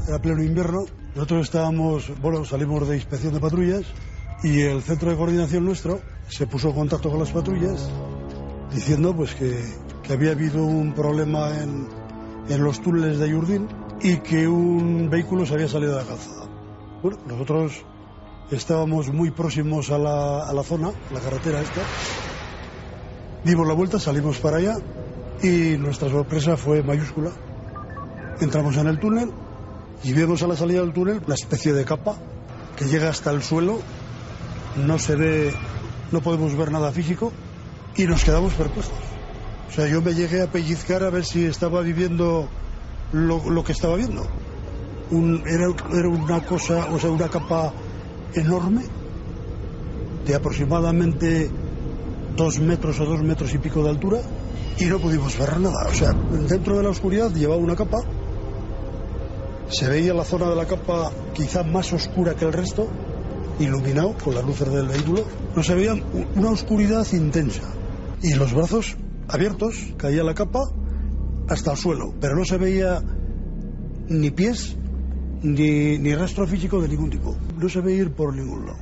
era pleno invierno. Nosotros salimos de inspección de patrullas y el centro de coordinación nuestro se puso en contacto con las patrullas diciendo pues que había habido un problema en los túneles de Ayurdín y que un vehículo se había salido de la calzada. Bueno, nosotros estábamos muy próximos a la zona, la carretera esta. Dimos la vuelta, salimos para allá y nuestra sorpresa fue mayúscula. Entramos en el túnel y vemos a la salida del túnel una especie de capa que llega hasta el suelo, no se ve, no podemos ver nada físico y nos quedamos perplejos. O sea, yo me llegué a pellizcar a ver si estaba viviendo lo que estaba viendo. Era una cosa, o sea, una capa enorme de aproximadamente 2 metros o 2 metros y pico de altura y no pudimos ver nada. O sea, dentro de la oscuridad llevaba una capa, se veía la zona de la capa quizá más oscura que el resto, iluminado con las luces del vehículo. No se veía una oscuridad intensa y los brazos abiertos, caía la capa hasta el suelo, pero no se veía ni pies ni rastro físico de ningún tipo. No se ve ir por ningún lado.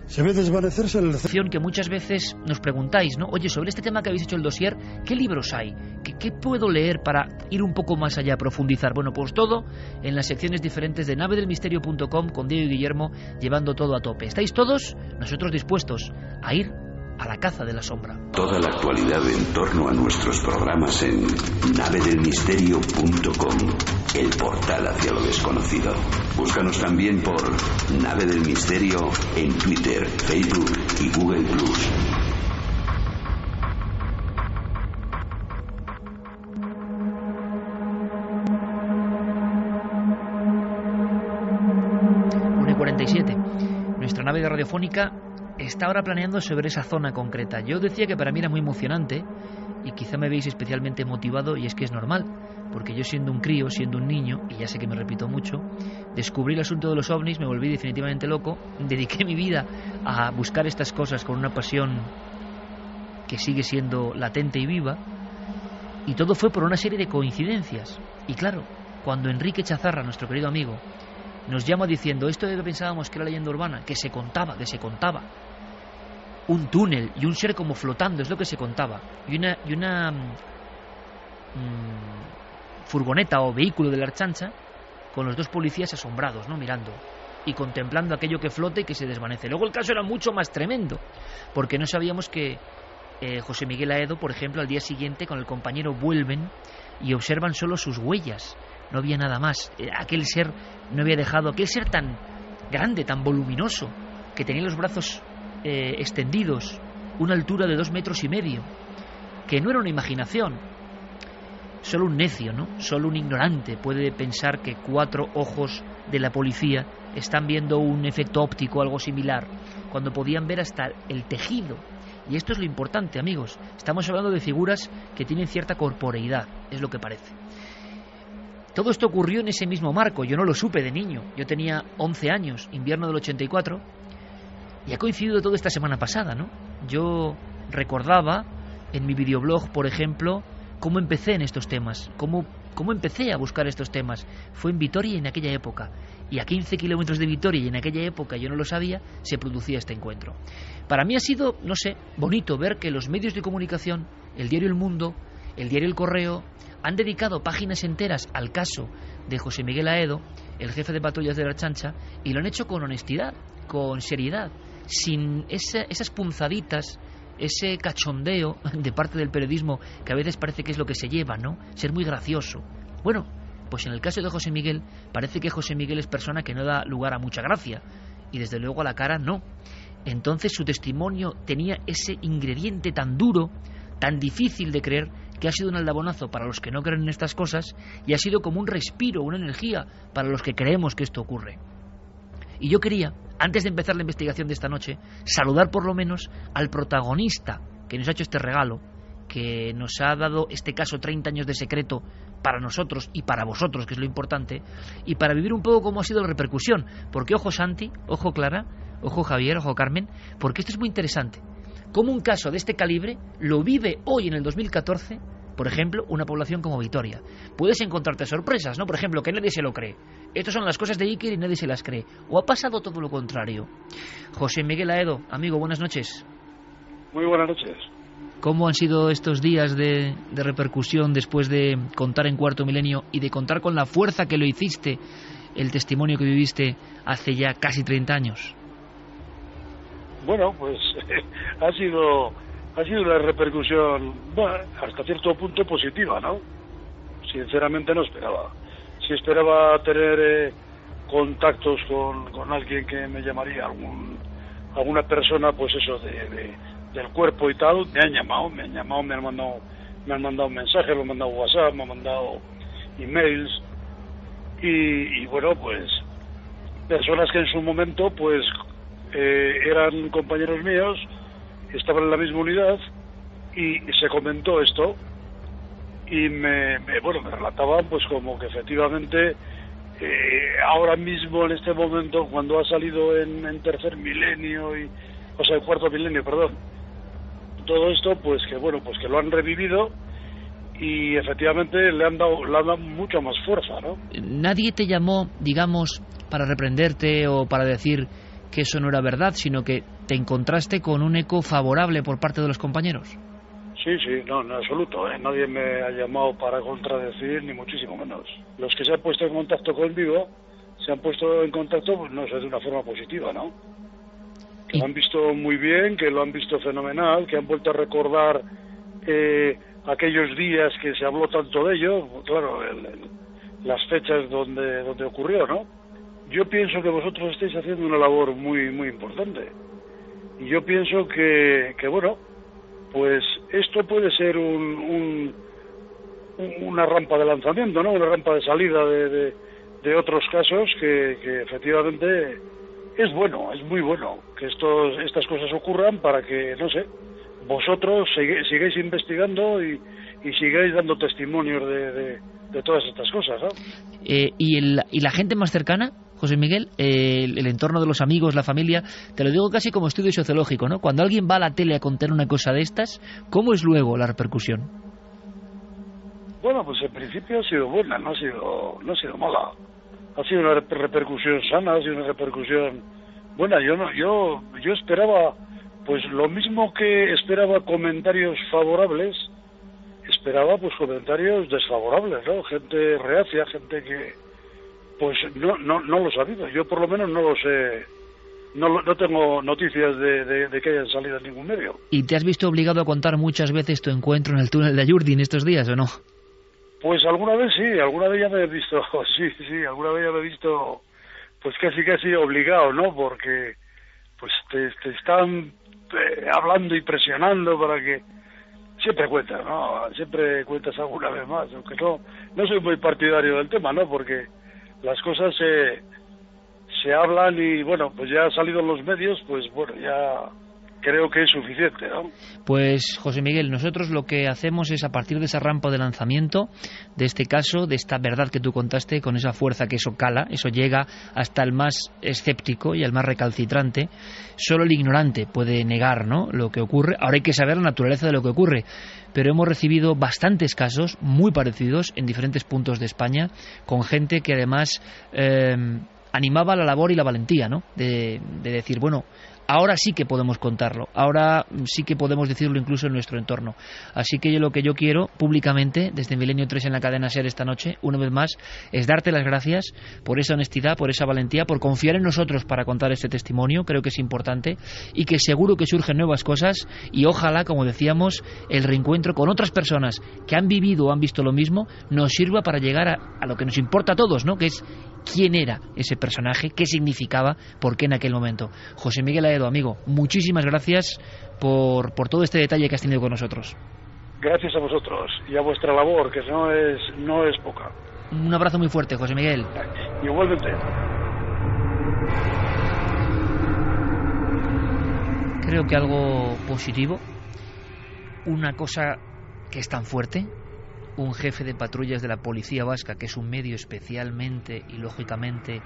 Se ve desvanecerse en el... Que muchas veces nos preguntáis, ¿no? Oye, sobre este tema que habéis hecho el dossier, ¿qué libros hay? ¿Qué puedo leer para ir un poco más allá, profundizar? Bueno, pues todo en las secciones diferentes de navedelmisterio.com con Diego y Guillermo, llevando todo a tope. ¿Estáis todos? Nosotros dispuestos a ir a la caza de la sombra. Toda la actualidad en torno a nuestros programas en navedelmisterio.com, el portal hacia lo desconocido. Búscanos también por Nave del Misterio en Twitter, Facebook y Google+. Una 47. Nuestra nave de radiofónica está ahora planeando sobre esa zona concreta. Yo decía que para mí era muy emocionante y quizá me veis especialmente motivado, y es que es normal, porque yo siendo un crío, siendo un niño, y ya sé que me repito mucho, descubrí el asunto de los ovnis, me volví definitivamente loco, dediqué mi vida a buscar estas cosas con una pasión que sigue siendo latente y viva, y todo fue por una serie de coincidencias. Y claro, cuando Enrique Chazarra, nuestro querido amigo, nos llama diciendo esto de que pensábamos que era leyenda urbana, que se contaba, un túnel y un ser como flotando, es lo que se contaba, y una furgoneta o vehículo de la Archancha con los 2 policías asombrados, ¿no?, mirando y contemplando aquello que flota y que se desvanece. Luego el caso era mucho más tremendo, porque no sabíamos que José Miguel Aedo, por ejemplo, al día siguiente con el compañero vuelven y observan solo sus huellas. No había nada más. Aquel ser no había dejado, aquel ser tan grande, tan voluminoso, que tenía los brazos extendidos, una altura de 2,5 metros, que no era una imaginación. Solo un necio, ¿no? Solo un ignorante puede pensar que 4 ojos de la policía están viendo un efecto óptico o algo similar, cuando podían ver hasta el tejido. Y esto es lo importante, amigos. Estamos hablando de figuras que tienen cierta corporeidad, es lo que parece. Todo esto ocurrió en ese mismo marco. Yo no lo supe de niño. Yo tenía 11 años, invierno del 84, y ha coincidido todo esta semana pasada, ¿no? Yo recordaba en mi videoblog, por ejemplo, cómo empecé en estos temas, cómo empecé a buscar estos temas. Fue en Vitoria en aquella época, y a 15 kilómetros de Vitoria, y en aquella época yo no lo sabía, se producía este encuentro. Para mí ha sido, no sé, bonito ver que los medios de comunicación, el diario El Mundo, el diario El Correo, han dedicado páginas enteras al caso de José Miguel Aedo, el jefe de patrullas de la Archancha, y lo han hecho con honestidad, con seriedad, sin esas punzaditas, ese cachondeo de parte del periodismo que a veces parece que es lo que se lleva, ¿no? Ser muy gracioso. Bueno, pues en el caso de José Miguel, parece que José Miguel es persona que no da lugar a mucha gracia, y desde luego a la cara no. Entonces su testimonio tenía ese ingrediente tan duro, tan difícil de creer, que ha sido un aldabonazo para los que no creen en estas cosas, y ha sido como un respiro, una energía para los que creemos que esto ocurre. Y yo quería, antes de empezar la investigación de esta noche, saludar por lo menos al protagonista que nos ha hecho este regalo, que nos ha dado este caso 30 años de secreto para nosotros y para vosotros, que es lo importante, y para vivir un poco cómo ha sido la repercusión. Porque ojo Santi, ojo Clara, ojo Javier, ojo Carmen, porque esto es muy interesante. Cómo un caso de este calibre lo vive hoy en el 2014 Por ejemplo, una población como Vitoria. Puedes encontrarte sorpresas, ¿no? Por ejemplo, que nadie se lo cree. Estas son las cosas de Iker y nadie se las cree. ¿O ha pasado todo lo contrario? José Miguel Aedo, amigo, buenas noches. Muy buenas noches. ¿Cómo han sido estos días de repercusión después de contar en Cuarto Milenio y de contar con la fuerza que lo hiciste, el testimonio que viviste hace ya casi 30 años? Bueno, pues ha sido una repercusión, bueno, hasta cierto punto positiva, ¿no? Sinceramente no esperaba. Sí esperaba tener contactos con alguien que me llamaría, alguna persona, pues eso, del cuerpo y tal. Me han llamado, me han mandado mensajes, me han mandado WhatsApp, me han mandado emails y bueno, pues personas que en su momento, pues eran compañeros míos, estaban en la misma unidad y se comentó esto y me relataban pues como que efectivamente ahora mismo en este momento cuando ha salido en tercer milenio cuarto milenio, perdón, todo esto pues que bueno, pues que lo han revivido y efectivamente le han dado mucha más fuerza, ¿no? Nadie te llamó, digamos, para reprenderte o para decir que eso no era verdad, sino que te encontraste con un eco favorable por parte de los compañeros. Sí, no, en absoluto, Nadie me ha llamado para contradecir, ni muchísimo menos. Los que se han puesto en contacto conmigo, se han puesto en contacto, pues no sé, de una forma positiva, ¿no? Que lo han visto muy bien, que lo han visto fenomenal, que han vuelto a recordar aquellos días que se habló tanto de ello, claro, las fechas donde ocurrió, ¿no? Yo pienso que vosotros estáis haciendo una labor muy muy importante y yo pienso que bueno, pues esto puede ser una rampa de lanzamiento, ¿no? Una rampa de salida de otros casos que efectivamente es bueno, es muy bueno que estas cosas ocurran para que, no sé, vosotros sigáis investigando y sigáis dando testimonios de todas estas cosas, ¿no? ¿Y la gente más cercana, José Miguel, el entorno de los amigos, la familia? Te lo digo casi como estudio sociológico, ¿no? Cuando alguien va a la tele a contar una cosa de estas, ¿cómo es luego la repercusión? Bueno, pues en principio ha sido buena, no ha sido mala. Ha sido una repercusión sana, ha sido una repercusión buena. Yo esperaba, pues lo mismo que esperaba comentarios favorables, esperaba pues comentarios desfavorables, ¿no? Gente reacia, gente que pues no lo ha sabido. Yo por lo menos no lo sé, no tengo noticias de que hayan salido en ningún medio. ¿Y te has visto obligado a contar muchas veces tu encuentro en el túnel de Ayurdi en estos días o no? Pues alguna vez sí, alguna vez ya me he visto, sí, alguna vez ya me he visto pues casi obligado, ¿no? Porque pues te están hablando y presionando para que siempre cuentas, ¿no? Siempre cuentas alguna vez más, aunque no soy muy partidario del tema, ¿no? Porque las cosas se hablan y bueno, pues ya ha salido en los medios, pues bueno, ya creo que es suficiente, ¿no? Pues José Miguel, nosotros lo que hacemos es, a partir de esa rampa de lanzamiento, de este caso, de esta verdad que tú contaste, con esa fuerza que eso cala, eso llega hasta el más escéptico y el más recalcitrante. Solo el ignorante puede negar, ¿no?, lo que ocurre. Ahora hay que saber la naturaleza de lo que ocurre, pero hemos recibido bastantes casos muy parecidos en diferentes puntos de España, con gente que además animaba la labor y la valentía, ¿no?, de decir, bueno, ahora sí que podemos contarlo, ahora sí que podemos decirlo incluso en nuestro entorno. Así que lo que yo quiero públicamente, desde Milenio 3 en la cadena SER esta noche, una vez más, es darte las gracias por esa honestidad, por esa valentía, por confiar en nosotros para contar este testimonio. Creo que es importante y que seguro que surgen nuevas cosas y ojalá, como decíamos, el reencuentro con otras personas que han vivido o han visto lo mismo nos sirva para llegar a lo que nos importa a todos, ¿no?, que es quién era ese personaje, qué significaba, por qué en aquel momento. José Miguel Aedo, amigo, muchísimas gracias por todo este detalle que has tenido con nosotros. Gracias a vosotros y a vuestra labor, que no es poca. Un abrazo muy fuerte, José Miguel. Igualmente. Creo que algo positivo, una cosa que es tan fuerte. Un jefe de patrullas de la policía vasca, que es un medio especialmente y lógicamente,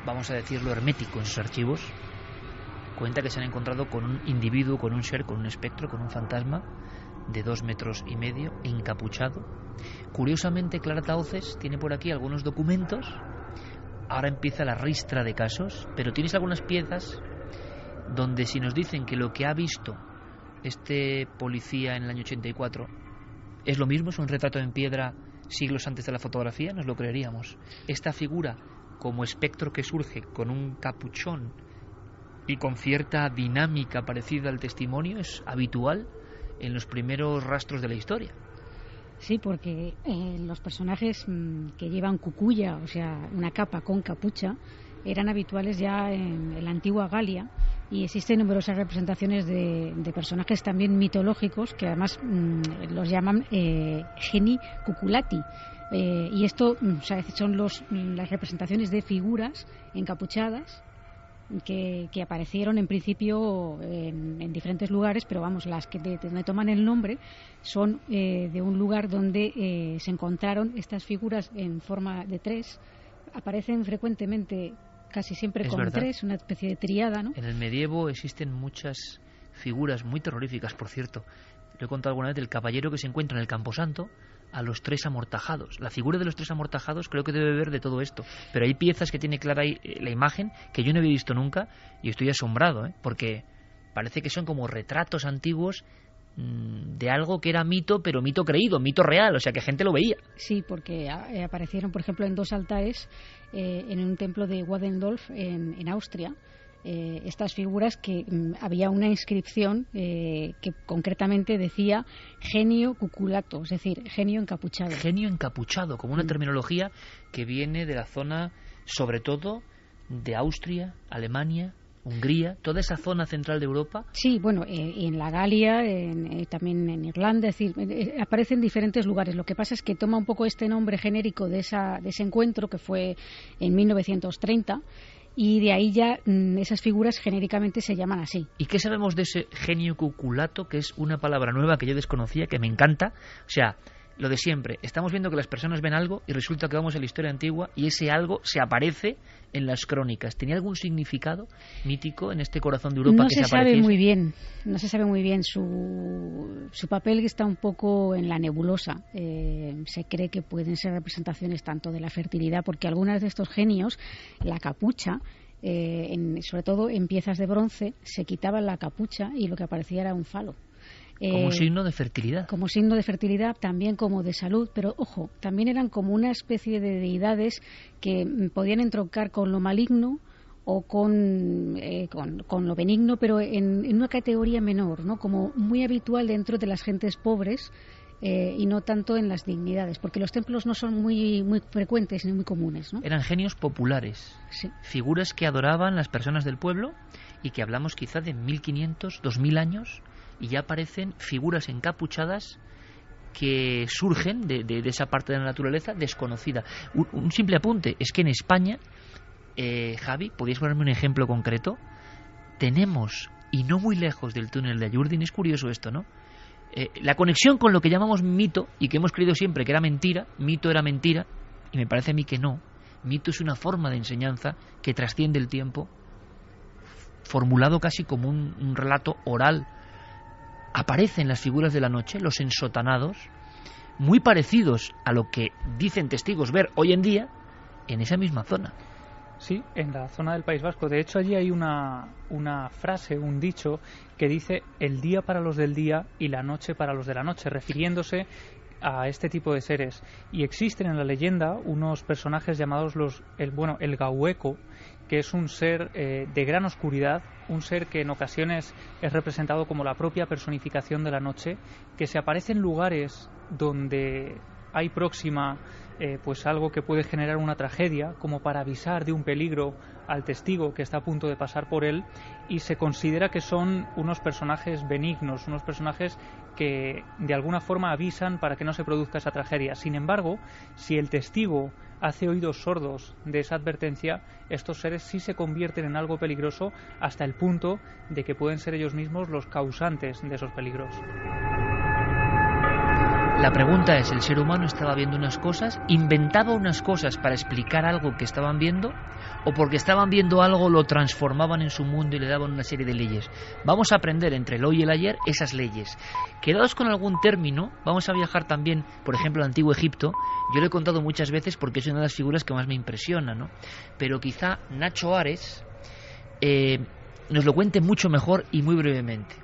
vamos a decirlo, hermético en sus archivos, cuenta que se han encontrado con un individuo, con un ser, con un espectro, con un fantasma de 2,5 metros, encapuchado. Curiosamente, Clara Tauces tiene por aquí algunos documentos. Ahora empieza la ristra de casos, pero tienes algunas piezas donde si nos dicen que lo que ha visto este policía en el año 84 es lo mismo, es un retrato en piedra siglos antes de la fotografía, nos lo creeríamos. Esta figura como espectro que surge con un capuchón y con cierta dinámica parecida al testimonio es habitual en los primeros rastros de la historia. Sí, porque los personajes que llevan cucuya, o sea, una capa con capucha, eran habituales ya en la antigua Galia, y existen numerosas representaciones de personajes también mitológicos que además los llaman geni cuculati. Y esto son las representaciones de figuras encapuchadas que aparecieron en principio en diferentes lugares, pero vamos, las que donde toman el nombre son de un lugar donde se encontraron estas figuras en forma de tres. Aparecen frecuentemente, casi siempre con tres, una especie de tríada, ¿no? En el medievo existen muchas figuras muy terroríficas, por cierto. Lo he contado alguna vez del caballero que se encuentra en el Camposanto a los 3 amortajados. La figura de los 3 amortajados creo que debe ver de todo esto. Pero hay piezas que tiene clara ahí la imagen que yo no había visto nunca y estoy asombrado, porque parece que son como retratos antiguos de algo que era mito, pero mito creído, mito real, o sea que gente lo veía. Sí, porque aparecieron, por ejemplo, en 2 altares en un templo de Wadendorf en Austria. Estas figuras que había una inscripción que concretamente decía genio cuculato, es decir, genio encapuchado. Genio encapuchado, como una terminología que viene de la zona, sobre todo, de Austria, Alemania, Hungría, toda esa zona central de Europa. Sí, bueno, en la Galia, también en Irlanda, es decir, aparece en diferentes lugares. Lo que pasa es que toma un poco este nombre genérico de ese encuentro que fue en 1930. Y de ahí ya esas figuras genéricamente se llaman así. ¿Y qué sabemos de ese genio cuculato, que es una palabra nueva que yo desconocía, que me encanta? O sea, lo de siempre, estamos viendo que las personas ven algo y resulta que vamos a la historia antigua y ese algo se aparece en las crónicas. ¿Tenía algún significado mítico en este corazón de Europa que se apareciese? No se sabe muy bien. Su papel está un poco en la nebulosa. Se cree que pueden ser representaciones tanto de la fertilidad, porque algunas de estos genios, la capucha, sobre todo en piezas de bronce, se quitaban la capucha y lo que aparecía era un falo. Como signo de fertilidad. Como signo de fertilidad, también como de salud, pero ojo, también eran como una especie de deidades que podían entroncar con lo maligno o con lo benigno, pero en una categoría menor, ¿no? Como muy habitual dentro de las gentes pobres y no tanto en las dignidades, porque los templos no son muy frecuentes ni muy comunes, ¿no? Eran genios populares, sí. Figuras que adoraban las personas del pueblo y que hablamos quizá de 1500, 2000 años. Y ya aparecen figuras encapuchadas que surgen de esa parte de la naturaleza desconocida. Un simple apunte, es que en España, Javi, ¿podrías ponerme un ejemplo concreto? Tenemos, y no muy lejos del túnel de Ayurdin, es curioso esto, ¿no? La conexión con lo que llamamos mito, y que hemos creído siempre que era mentira, mito era mentira, y me parece a mí que no. Mito es una forma de enseñanza que trasciende el tiempo, formulado casi como un relato oral. Aparecen las figuras de la noche, los ensotanados, muy parecidos a lo que dicen testigos ver hoy en día en esa misma zona. Sí, en la zona del País Vasco. De hecho, allí hay una frase, un dicho, que dice el día para los del día y la noche para los de la noche, refiriéndose a este tipo de seres. Y existen en la leyenda unos personajes llamados el Gaueco, que es un ser de gran oscuridad, un ser que en ocasiones es representado como la propia personificación de la noche, que se aparece en lugares donde hay próxima pues algo que puede generar una tragedia, como para avisar de un peligro al testigo que está a punto de pasar por él, y se considera que son unos personajes benignos, unos personajes que de alguna forma avisan para que no se produzca esa tragedia. Sin embargo, si el testigo hace oídos sordos de esa advertencia, estos seres sí se convierten en algo peligroso hasta el punto de que pueden ser ellos mismos los causantes de esos peligros. La pregunta es, ¿el ser humano estaba viendo unas cosas, inventaba unas cosas para explicar algo que estaban viendo, o porque estaban viendo algo lo transformaban en su mundo y le daban una serie de leyes? Vamos a aprender entre el hoy y el ayer esas leyes. Quedaos con algún término, vamos a viajar también, por ejemplo, al Antiguo Egipto. Yo lo he contado muchas veces porque es una de las figuras que más me impresiona, ¿no? Pero quizá Nacho Ares nos lo cuente mucho mejor y muy brevemente.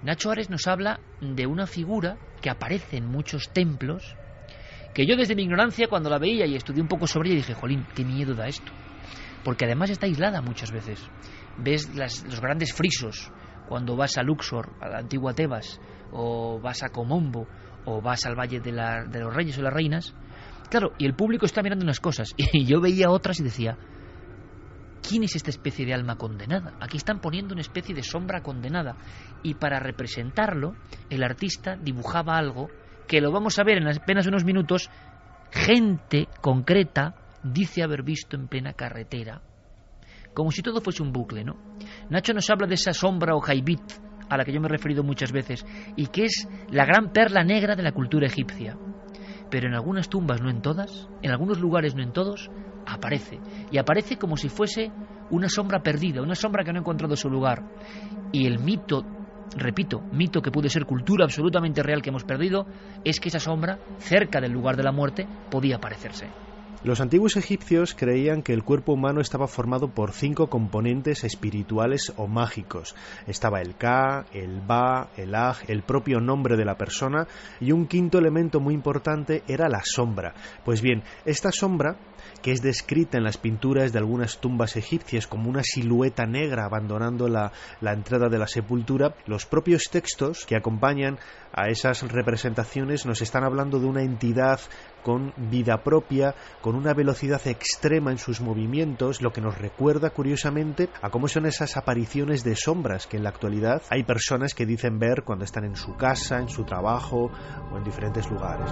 Nacho Ares nos habla de una figura que aparece en muchos templos, que yo desde mi ignorancia, cuando la veía y estudié un poco sobre ella, dije, jolín, qué miedo da esto, porque además está aislada muchas veces. Ves los grandes frisos cuando vas a Luxor, a la antigua Tebas, o vas a Comombo, o vas al Valle de los Reyes o las Reinas, claro, y el público está mirando unas cosas, y yo veía otras y decía, ¿quién es esta especie de alma condenada? Aquí están poniendo una especie de sombra condenada, y para representarlo el artista dibujaba algo que lo vamos a ver en apenas unos minutos. Gente concreta dice haber visto en plena carretera, como si todo fuese un bucle, ¿no? Nacho nos habla de esa sombra o jaibit a la que yo me he referido muchas veces, y que es la gran perla negra de la cultura egipcia. Pero en algunas tumbas, no en todas, en algunos lugares, no en todos, aparece. Y aparece como si fuese una sombra perdida, una sombra que no ha encontrado su lugar. Y el mito, repito, mito que puede ser cultura absolutamente real que hemos perdido, es que esa sombra, cerca del lugar de la muerte, podía aparecerse. Los antiguos egipcios creían que el cuerpo humano estaba formado por 5 componentes espirituales o mágicos. Estaba el Ka, el Ba, el Aj, el propio nombre de la persona, y un quinto elemento muy importante era la sombra. Pues bien, esta sombra, que es descrita en las pinturas de algunas tumbas egipcias como una silueta negra abandonando la entrada de la sepultura, los propios textos que acompañan a esas representaciones nos están hablando de una entidad con vida propia, con una velocidad extrema en sus movimientos, lo que nos recuerda curiosamente a cómo son esas apariciones de sombras que en la actualidad hay personas que dicen ver cuando están en su casa, en su trabajo o en diferentes lugares.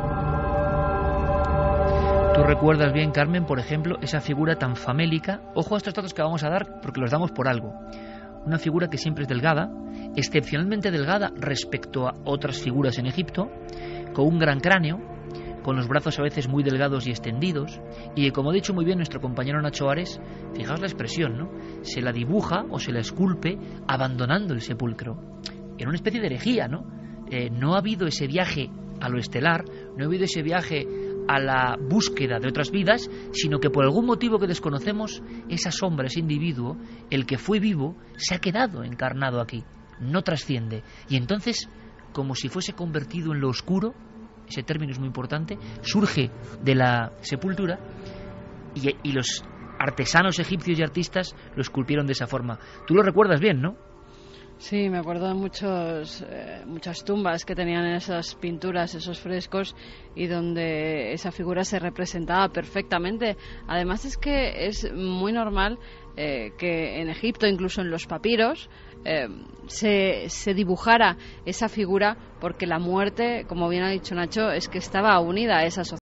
Tú recuerdas bien, Carmen, por ejemplo, esa figura tan famélica. Ojo a estos datos que vamos a dar porque los damos por algo. Una figura que siempre es delgada, excepcionalmente delgada respecto a otras figuras en Egipto, con un gran cráneo, con los brazos a veces muy delgados y extendidos, y como ha dicho muy bien nuestro compañero Nacho Ares, fijaos la expresión, ¿no? Se la dibuja o se la esculpe abandonando el sepulcro. En una especie de herejía, ¿no? No ha habido ese viaje a lo estelar, no ha habido ese viaje a la búsqueda de otras vidas, sino que por algún motivo que desconocemos, esa sombra, ese individuo, el que fue vivo, se ha quedado encarnado aquí, no trasciende, y entonces, como si fuese convertido en lo oscuro, ese término es muy importante, surge de la sepultura, y los artesanos egipcios y artistas lo esculpieron de esa forma. Tú lo recuerdas bien, ¿no? Sí, me acuerdo de muchas tumbas que tenían esas pinturas, esos frescos, y donde esa figura se representaba perfectamente. Además es que es muy normal que en Egipto, incluso en los papiros, se dibujara esa figura, porque la muerte, como bien ha dicho Nacho, es que estaba unida a esa sociedad.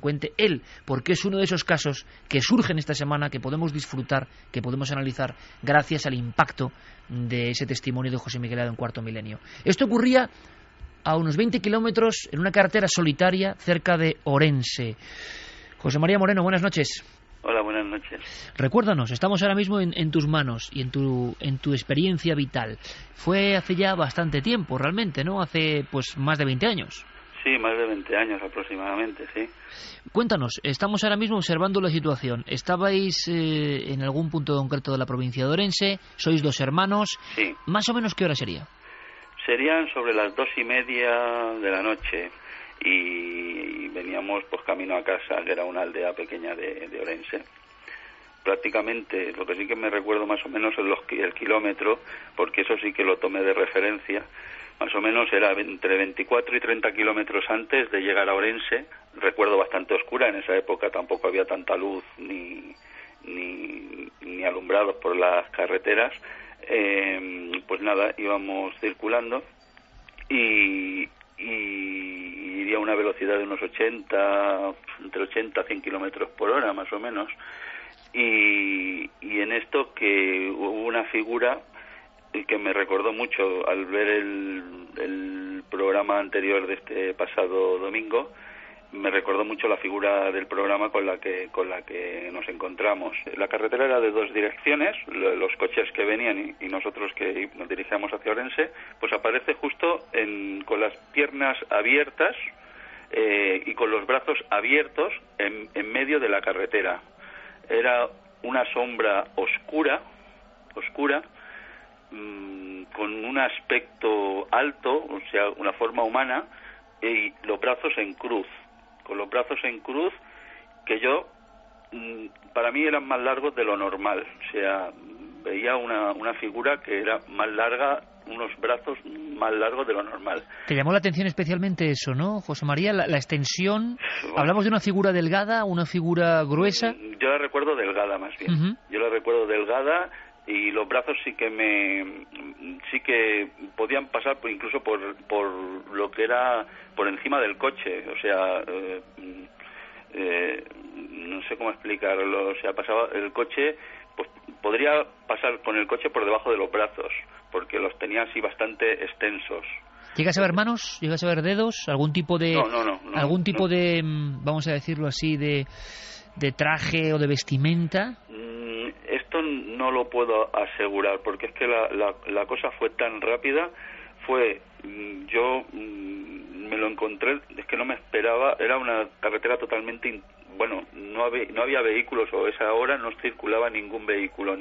Cuente él, porque es uno de esos casos que surgen esta semana, que podemos disfrutar, que podemos analizar gracias al impacto de ese testimonio de José Miguel Ado en Cuarto Milenio. Esto ocurría a unos 20 kilómetros en una carretera solitaria cerca de Orense. José María Moreno, buenas noches. Hola, buenas noches. Recuérdanos, estamos ahora mismo en tus manos y en tu experiencia vital. Fue hace ya bastante tiempo, realmente, ¿no? Hace, pues, más de 20 años. Sí, más de 20 años aproximadamente, sí. Cuéntanos, estamos ahora mismo observando la situación. ¿Estabais en algún punto concreto de la provincia de Orense? ¿Sois 2 hermanos? Sí. ¿Más o menos qué hora sería? Serían sobre las 2:30 de la noche y veníamos pues camino a casa, que era una aldea pequeña de Orense. Prácticamente, lo que sí que me recuerdo más o menos es el kilómetro, porque eso sí que lo tomé de referencia. Más o menos era entre 24 y 30 kilómetros antes de llegar a Orense. Recuerdo bastante oscura, en esa época tampoco había tanta luz ni alumbrados por las carreteras. Pues nada, íbamos circulando y iría a una velocidad de unos entre 80 a 100 kilómetros por hora más o menos. Y en esto que hubo una figura que me recordó mucho al ver el programa anterior de este pasado domingo. Me recordó mucho la figura del programa con la que nos encontramos. La carretera era de 2 direcciones, los coches que venían y nosotros que nos dirigíamos hacia Orense, pues aparece justo con las piernas abiertas y con los brazos abiertos en medio de la carretera. Era una sombra oscura, con un aspecto alto, o sea, una forma humana, y los brazos en cruz. Con los brazos en cruz, que yo, para mí eran más largos de lo normal. O sea, veía una figura que era más larga, unos brazos más largos de lo normal. Te llamó la atención especialmente eso, ¿no, José María? La extensión. Bueno, ¿hablamos de una figura delgada, una figura gruesa? Yo la recuerdo delgada, más bien. Uh-huh. Yo la recuerdo delgada, y los brazos sí que podían pasar incluso por lo que era por encima del coche. O sea, no sé cómo explicarlo. O sea, pasaba el coche, pues podría pasar con el coche por debajo de los brazos, porque los tenía así bastante extensos. ¿Llegas a ver manos? ¿Llegas a ver dedos? ¿Algún tipo de algún tipo de, vamos a decirlo así, de traje o de vestimenta? Esto no lo puedo asegurar, porque es que la cosa fue tan rápida. Yo me lo encontré, es que no me esperaba. Era una carretera totalmente, no había vehículos, o a esa hora no circulaba ningún vehículo,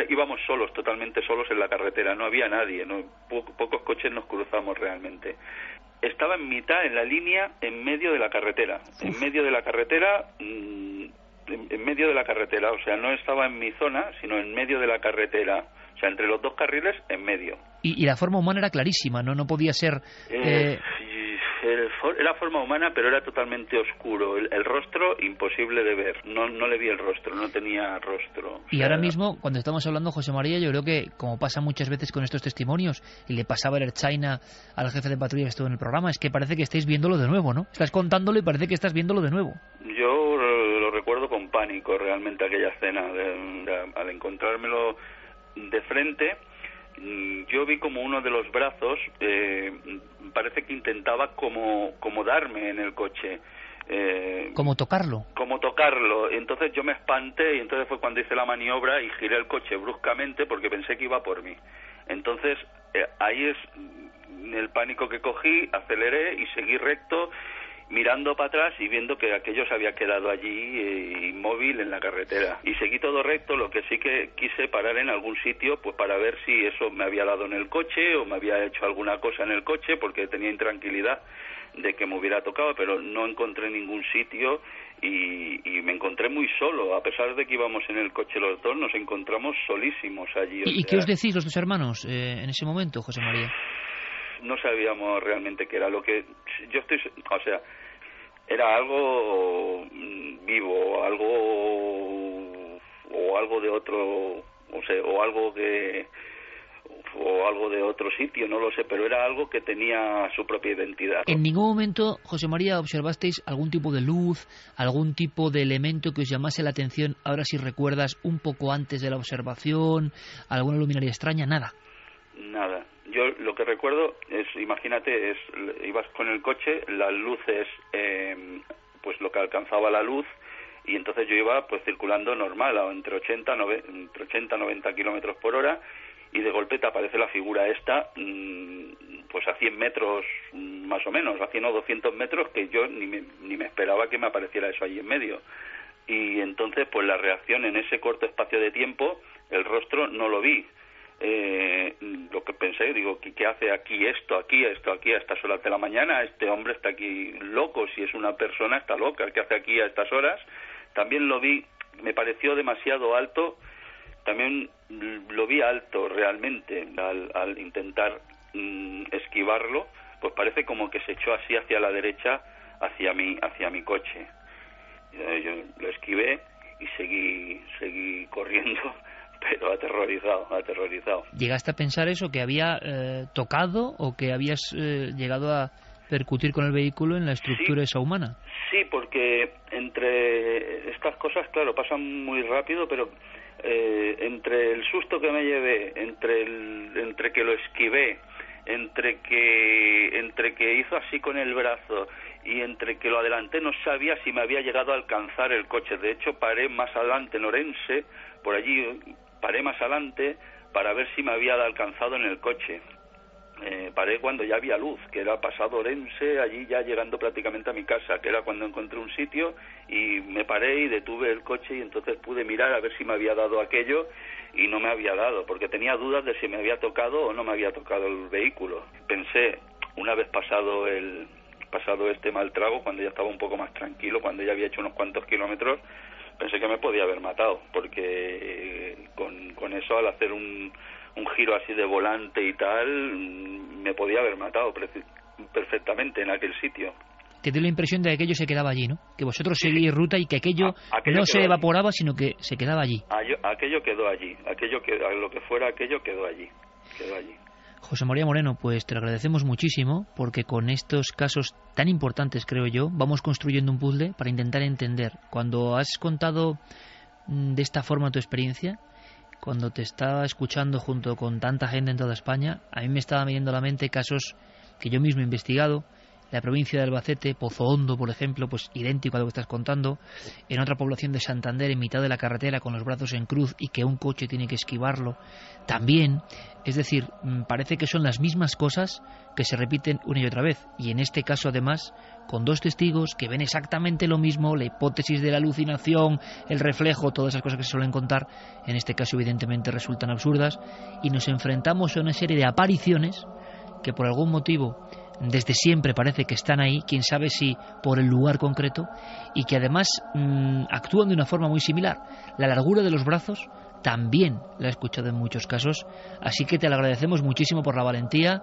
íbamos solos, totalmente solos en la carretera, no había nadie, pocos coches nos cruzamos realmente. Estaba en mitad, en la línea, en medio de la carretera, en medio de la carretera, o sea, no estaba en mi zona, sino en medio de la carretera, o sea, entre los 2 carriles, en medio. Y la forma humana era clarísima, ¿no? No podía ser... Era forma humana, pero era totalmente oscuro. El rostro, imposible de ver. No le vi el rostro, no tenía rostro. Y ahora mismo, cuando estamos hablando, José María, yo creo que, como pasa muchas veces con estos testimonios, y le pasaba el Ertzaina al jefe de patrulla que estuvo en el programa, es que parece que estáis viéndolo de nuevo, ¿no? Estás contándolo y parece que estás viéndolo de nuevo. Yo lo recuerdo con pánico, realmente, aquella escena. Al encontrármelo de frente, yo vi como uno de los brazos parece que intentaba como darme en el coche. ¿Como tocarlo? Como tocarlo. Entonces yo me espanté, y entonces fue cuando hice la maniobra y giré el coche bruscamente porque pensé que iba por mí. Entonces ahí es el pánico que cogí, aceleré y seguí recto, mirando para atrás y viendo que aquello se había quedado allí inmóvil en la carretera. Y seguí todo recto, lo que sí que quise parar en algún sitio, pues para ver si eso me había dado en el coche o me había hecho alguna cosa en el coche, porque tenía intranquilidad de que me hubiera tocado, pero no encontré ningún sitio y me encontré muy solo. A pesar de que íbamos en el coche los dos, nos encontramos solísimos allí. ¿Y qué os decís los 2 hermanos en ese momento, José María? No sabíamos realmente qué era lo que era algo vivo, algo de otro, o algo de otro sitio, no lo sé, pero era algo que tenía su propia identidad. ¿En ningún momento, José María, observasteis algún tipo de luz, algún tipo de elemento que os llamase la atención, ahora si recuerdas, un poco antes de la observación, alguna luminaria extraña? Nada. Nada. Yo lo que recuerdo es, imagínate, ibas con el coche, las luces, pues lo que alcanzaba la luz, y entonces yo iba pues circulando normal, entre 80-90 kilómetros por hora, y de golpe te aparece la figura esta, pues a 100 metros más o menos, a 100 o 200 metros, que yo ni me esperaba que me apareciera eso allí en medio. Y entonces pues la reacción en ese corto espacio de tiempo, el rostro no lo vi. Lo que pensé, digo, ¿qué hace aquí esto aquí a estas horas de la mañana? Este hombre está aquí loco, si es una persona está loca, ¿qué hace aquí a estas horas? También lo vi, me pareció demasiado alto, también lo vi alto realmente al intentar esquivarlo, pues parece como que se echó así hacia la derecha, hacia mi coche. Yo lo esquivé y seguí corriendo, pero aterrorizado. ¿Llegaste a pensar eso, que había tocado o que habías llegado a percutir con el vehículo en la estructura esa humana? Sí, porque entre estas cosas, claro, pasan muy rápido, pero entre el susto que me llevé, entre que lo esquivé, entre que hizo así con el brazo y entre que lo adelanté, no sabía si me había llegado a alcanzar el coche. De hecho, paré más adelante en Orense, por allí paré más adelante para ver si me había alcanzado en el coche. Paré cuando ya había luz, que era pasado Orense, allí ya llegando prácticamente a mi casa, que era cuando encontré un sitio y me paré y detuve el coche y entonces pude mirar a ver si me había dado aquello y no me había dado, porque tenía dudas de si me había tocado o no me había tocado el vehículo. Pensé, una vez pasado este mal trago, cuando ya estaba un poco más tranquilo, cuando ya había hecho unos cuantos kilómetros, pensé que me podía haber matado, porque con eso, al hacer un giro así de volante y tal, me podía haber matado perfectamente en aquel sitio. Te dio la impresión de que aquello se quedaba allí, ¿no? Que vosotros seguís ruta y que aquello no se evaporaba, sino que se quedaba allí. Aquello quedó allí, lo que fuera aquello quedó allí. José María Moreno, pues te lo agradecemos muchísimo, porque con estos casos tan importantes, creo yo, vamos construyendo un puzzle para intentar entender. Cuando has contado de esta forma tu experiencia, cuando te estaba escuchando junto con tanta gente en toda España, a mí me estaba viniendo a la mente casos que yo mismo he investigado. La provincia de Albacete, Pozo Hondo, por ejemplo, pues idéntico a lo que estás contando, en otra población de Santander, en mitad de la carretera, con los brazos en cruz y que un coche tiene que esquivarlo, también. Es decir, parece que son las mismas cosas que se repiten una y otra vez, y en este caso además con dos testigos que ven exactamente lo mismo, la hipótesis de la alucinación, el reflejo, todas esas cosas que se suelen contar, en este caso evidentemente resultan absurdas, y nos enfrentamos a una serie de apariciones que por algún motivo desde siempre parece que están ahí, quién sabe si por el lugar concreto, y que además actúan de una forma muy similar. La largura de los brazos también la he escuchado en muchos casos, así que te lo agradecemos muchísimo por la valentía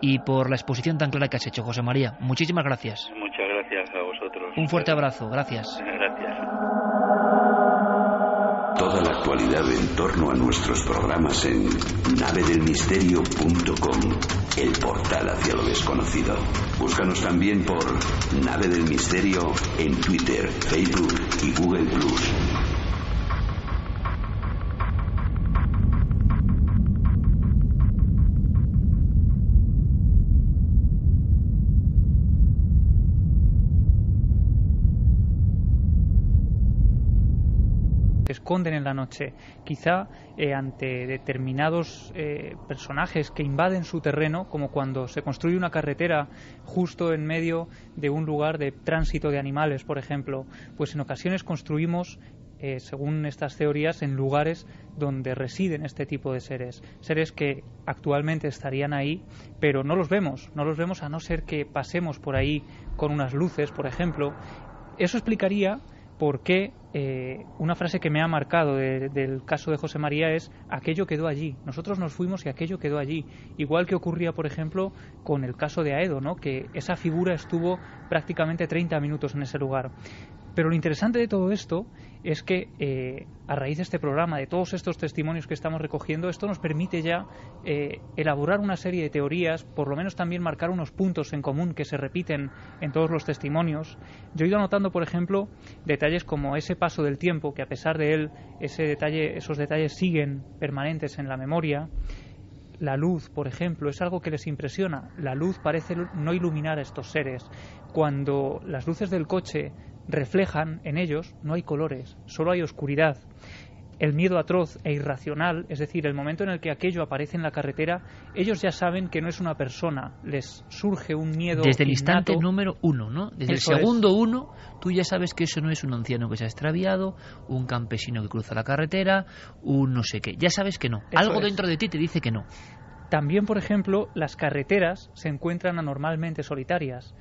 y por la exposición tan clara que has hecho, José María. Muchísimas gracias. Muchas gracias a vosotros. Un fuerte abrazo, gracias. Gracias. Toda la actualidad en torno a nuestros programas en navedelmisterio.com, el portal hacia lo desconocido. Búscanos también por Nave del Misterio en Twitter, Facebook y Google+. Esconden en la noche, quizá ante determinados personajes que invaden su terreno, como cuando se construye una carretera justo en medio de un lugar de tránsito de animales, por ejemplo. Pues en ocasiones construimos, según estas teorías, en lugares donde residen este tipo de seres que actualmente estarían ahí, pero no los vemos a no ser que pasemos por ahí con unas luces, por ejemplo. Eso explicaría por qué una frase que me ha marcado del caso de José María es: aquello quedó allí, nosotros nos fuimos y aquello quedó allí. Igual que ocurría, por ejemplo, con el caso de Aedo, ¿no? Que esa figura estuvo prácticamente 30 minutos en ese lugar. Pero lo interesante de todo esto es que a raíz de este programa, de todos estos testimonios que estamos recogiendo, esto nos permite ya elaborar una serie de teorías, por lo menos también marcar unos puntos en común que se repiten en todos los testimonios. Yo he ido anotando, por ejemplo, detalles como ese paso del tiempo, que a pesar de él, esos detalles siguen permanentes en la memoria. La luz, por ejemplo, es algo que les impresiona. La luz parece no iluminar a estos seres. Cuando las luces del coche reflejan en ellos, no hay colores, solo hay oscuridad. El miedo atroz e irracional, es decir, el momento en el que aquello aparece en la carretera, ellos ya saben que no es una persona, les surge un miedo desde el innato. instante número 1, ¿no? Desde Eso el segundo 1, tú ya sabes que eso no es un anciano que se ha extraviado, un campesino que cruza la carretera, un no sé qué. Ya sabes que no. Eso Algo es. dentro de ti te dice que no. También, por ejemplo, las carreteras se encuentran anormalmente solitarias.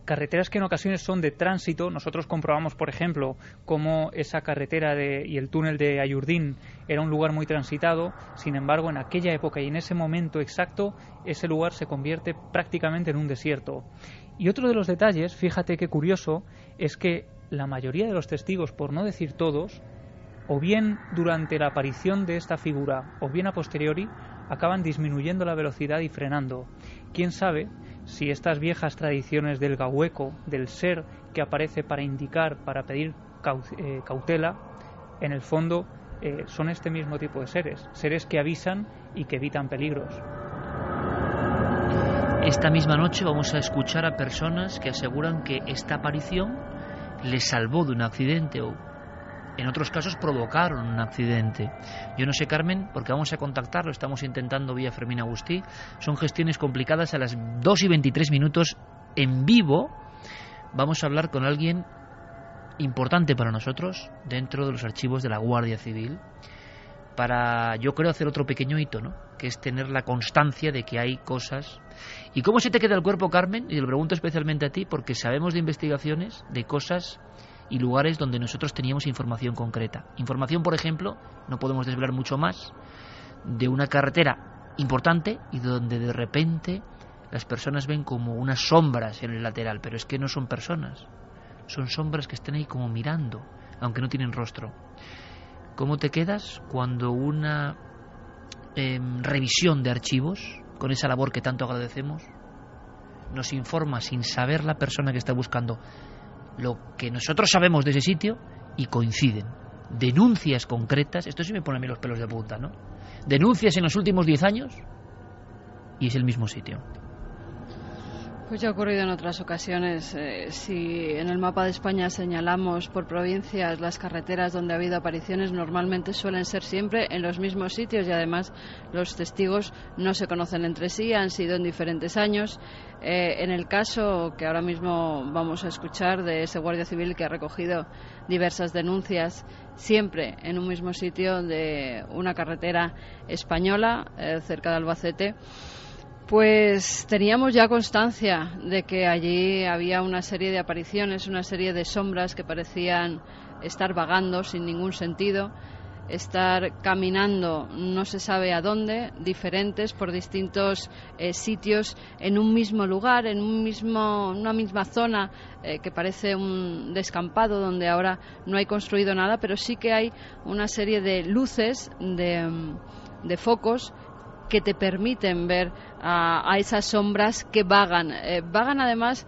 Carreteras que en ocasiones son de tránsito. Nosotros comprobamos, por ejemplo, cómo esa carretera y el túnel de Ayurdín era un lugar muy transitado. Sin embargo, en aquella época y en ese momento exacto, ese lugar se convierte prácticamente en un desierto. Y otro de los detalles, fíjate qué curioso, es que la mayoría de los testigos, por no decir todos, o bien durante la aparición de esta figura o bien a posteriori, acaban disminuyendo la velocidad y frenando. ¿Quién sabe si estas viejas tradiciones del gahueco, del ser que aparece para indicar, para pedir cautela, en el fondo son este mismo tipo de seres que avisan y que evitan peligros? Esta misma noche vamos a escuchar a personas que aseguran que esta aparición les salvó de un accidente o en otros casos provocaron un accidente. Yo no sé, Carmen, porque vamos a contactarlo, estamos intentando vía Fermín Agustí. Son gestiones complicadas. A las 2:23 en vivo vamos a hablar con alguien importante para nosotros dentro de los archivos de la Guardia Civil para, yo creo, hacer otro pequeño hito, ¿no? Que es tener la constancia de que hay cosas. ¿Y cómo se te queda el cuerpo, Carmen? Y te lo pregunto especialmente a ti, porque sabemos de investigaciones, de cosas y lugares donde nosotros teníamos información concreta. Información, por ejemplo, no podemos desvelar mucho más, de una carretera importante y donde de repente las personas ven como unas sombras en el lateral, pero es que no son personas, son sombras que están ahí como mirando, aunque no tienen rostro. ¿Cómo te quedas cuando una revisión de archivos, con esa labor que tanto agradecemos, nos informa sin saber la persona que está buscando lo que nosotros sabemos de ese sitio y coinciden? Denuncias concretas, esto sí me pone a mí los pelos de punta, ¿no? Denuncias en los últimos 10 años y es el mismo sitio. Pues ya ha ocurrido en otras ocasiones. Si en el mapa de España señalamos por provincias las carreteras donde ha habido apariciones, normalmente suelen ser siempre en los mismos sitios y además los testigos no se conocen entre sí, han sido en diferentes años. En el caso que ahora mismo vamos a escuchar de ese guardia civil que ha recogido diversas denuncias siempre en un mismo sitio de una carretera española cerca de Albacete, pues teníamos ya constancia de que allí había una serie de apariciones, una serie de sombras que parecían estar vagando sin ningún sentido, estar caminando no se sabe a dónde, diferentes por distintos sitios en un mismo lugar, en una misma zona que parece un descampado donde ahora no hay construido nada, pero sí que hay una serie de luces, de focos que te permiten ver a esas sombras que vagan. Vagan además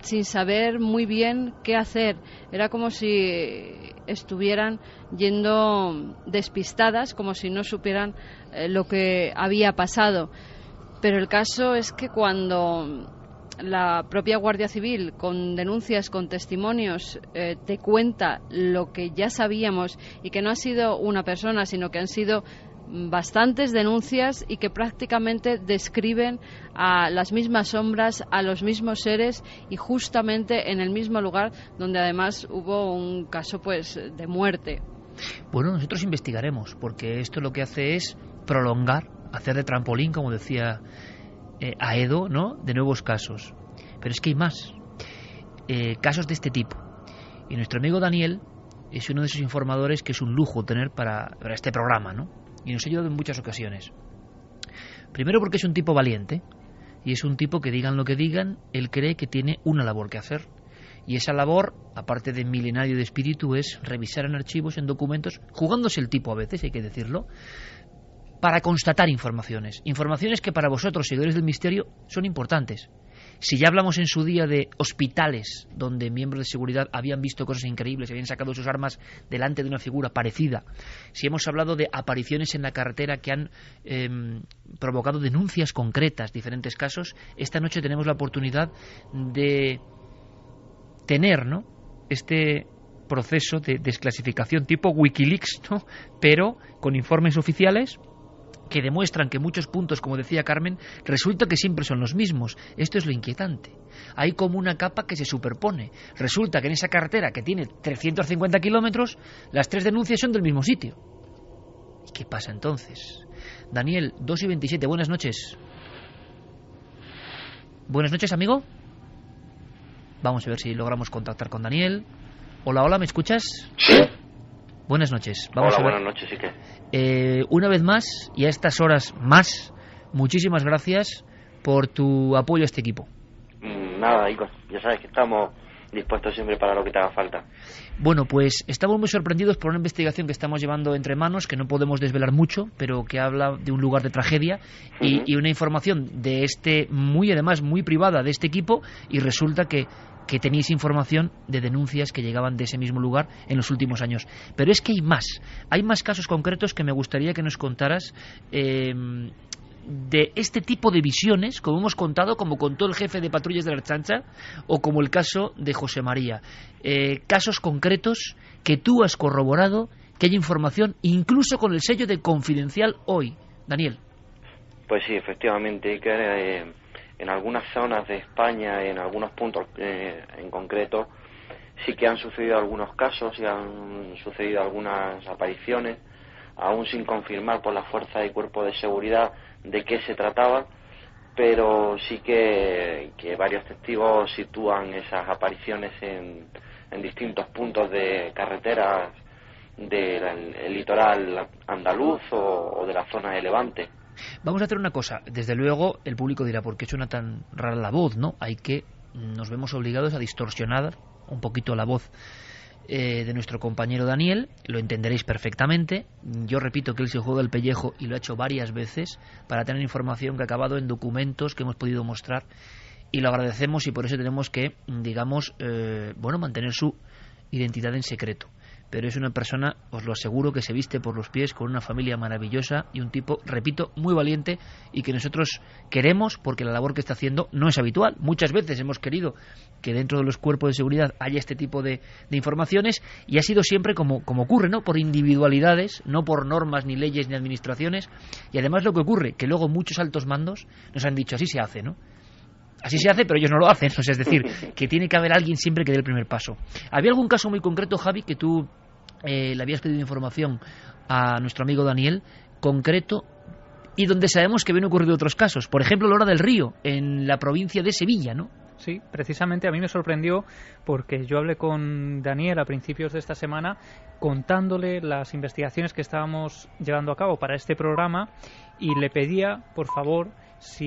sin saber muy bien qué hacer. Era como si estuvieran yendo despistadas, como si no supieran lo que había pasado. Pero el caso es que cuando la propia Guardia Civil, con denuncias, con testimonios, te cuenta lo que ya sabíamos y que no ha sido una persona, sino que han sido bastantes denuncias y que prácticamente describen a las mismas sombras, a los mismos seres y justamente en el mismo lugar donde además hubo un caso pues de muerte. Bueno, nosotros investigaremos porque esto lo que hace es prolongar, hacer de trampolín, como decía Aedo, ¿no?, de nuevos casos. Pero es que hay más casos de este tipo y nuestro amigo Daniel es uno de esos informadores que es un lujo tener para este programa, ¿no? Y nos ha ayudado en muchas ocasiones. Primero porque es un tipo valiente y es un tipo que digan lo que digan, él cree que tiene una labor que hacer. Y esa labor, aparte de milenario de espíritu, es revisar en archivos, en documentos, jugándose el tipo a veces, hay que decirlo, para constatar informaciones que para vosotros, seguidores del misterio, son importantes. Si ya hablamos en su día de hospitales donde miembros de seguridad habían visto cosas increíbles, habían sacado sus armas delante de una figura parecida, si hemos hablado de apariciones en la carretera que han provocado denuncias concretas, diferentes casos, esta noche tenemos la oportunidad de tener, ¿no?, este proceso de desclasificación tipo Wikileaks, ¿no?, pero con informes oficiales que demuestran que muchos puntos, como decía Carmen, resulta que siempre son los mismos. Esto es lo inquietante. Hay como una capa que se superpone. Resulta que en esa carretera, que tiene 350 kilómetros, las 3 denuncias son del mismo sitio. ¿Y qué pasa entonces? Daniel, 2:27, buenas noches. Buenas noches, amigo. Vamos a ver si logramos contactar con Daniel. Hola, hola, ¿me escuchas? Sí. Buenas noches. Vamos Hola, a ver. buenas noches, sí que. Una vez más, y a estas horas más, muchísimas gracias por tu apoyo a este equipo. Nada, Icos, ya sabes que estamos dispuestos siempre para lo que te haga falta. Bueno, pues estamos muy sorprendidos por una investigación que estamos llevando entre manos, que no podemos desvelar mucho, pero que habla de un lugar de tragedia, y una información de además muy privada de este equipo, y resulta que tenéis información de denuncias que llegaban de ese mismo lugar en los últimos años. Pero es que hay más casos concretos que me gustaría que nos contaras de este tipo de visiones, como hemos contado, como contó el jefe de patrullas de la Ertzaintza, o como el caso de José María. Casos concretos que tú has corroborado, que hay información, incluso con el sello de confidencial hoy. Daniel. Pues sí, efectivamente, que en algunas zonas de España, en algunos puntos en concreto, sí que han sucedido algunos casos y han sucedido algunas apariciones, aún sin confirmar por la fuerza y cuerpo de seguridad de qué se trataba, pero sí que varios testigos sitúan esas apariciones en distintos puntos de carreteras del litoral andaluz o de la zona de Levante. Vamos a hacer una cosa. Desde luego el público dirá, ¿por qué suena tan rara la voz?, ¿no? Nos vemos obligados a distorsionar un poquito la voz de nuestro compañero Daniel. Lo entenderéis perfectamente. Yo repito que él se juega el pellejo y lo ha hecho varias veces para tener información que ha acabado en documentos que hemos podido mostrar, y lo agradecemos, y por eso tenemos que, digamos, mantener su identidad en secreto. Pero es una persona, os lo aseguro, que se viste por los pies, con una familia maravillosa, y un tipo, repito, muy valiente, y que nosotros queremos, porque la labor que está haciendo no es habitual. Muchas veces hemos querido que dentro de los cuerpos de seguridad haya este tipo de informaciones, y ha sido siempre como ocurre, ¿no?, por individualidades, no por normas, ni leyes, ni administraciones. Y además lo que ocurre, que luego muchos altos mandos nos han dicho, así se hace, ¿no? Así se hace, pero ellos no lo hacen. O sea, es decir, que tiene que haber alguien siempre que dé el primer paso. ¿Había algún caso muy concreto, Javi, que tú le habías pedido información a nuestro amigo Daniel, concreto, y donde sabemos que habían ocurrido otros casos? Por ejemplo, Lora del Río, en la provincia de Sevilla, ¿no? Sí, precisamente a mí me sorprendió porque yo hablé con Daniel a principios de esta semana contándole las investigaciones que estábamos llevando a cabo para este programa, y le pedía, por favor, si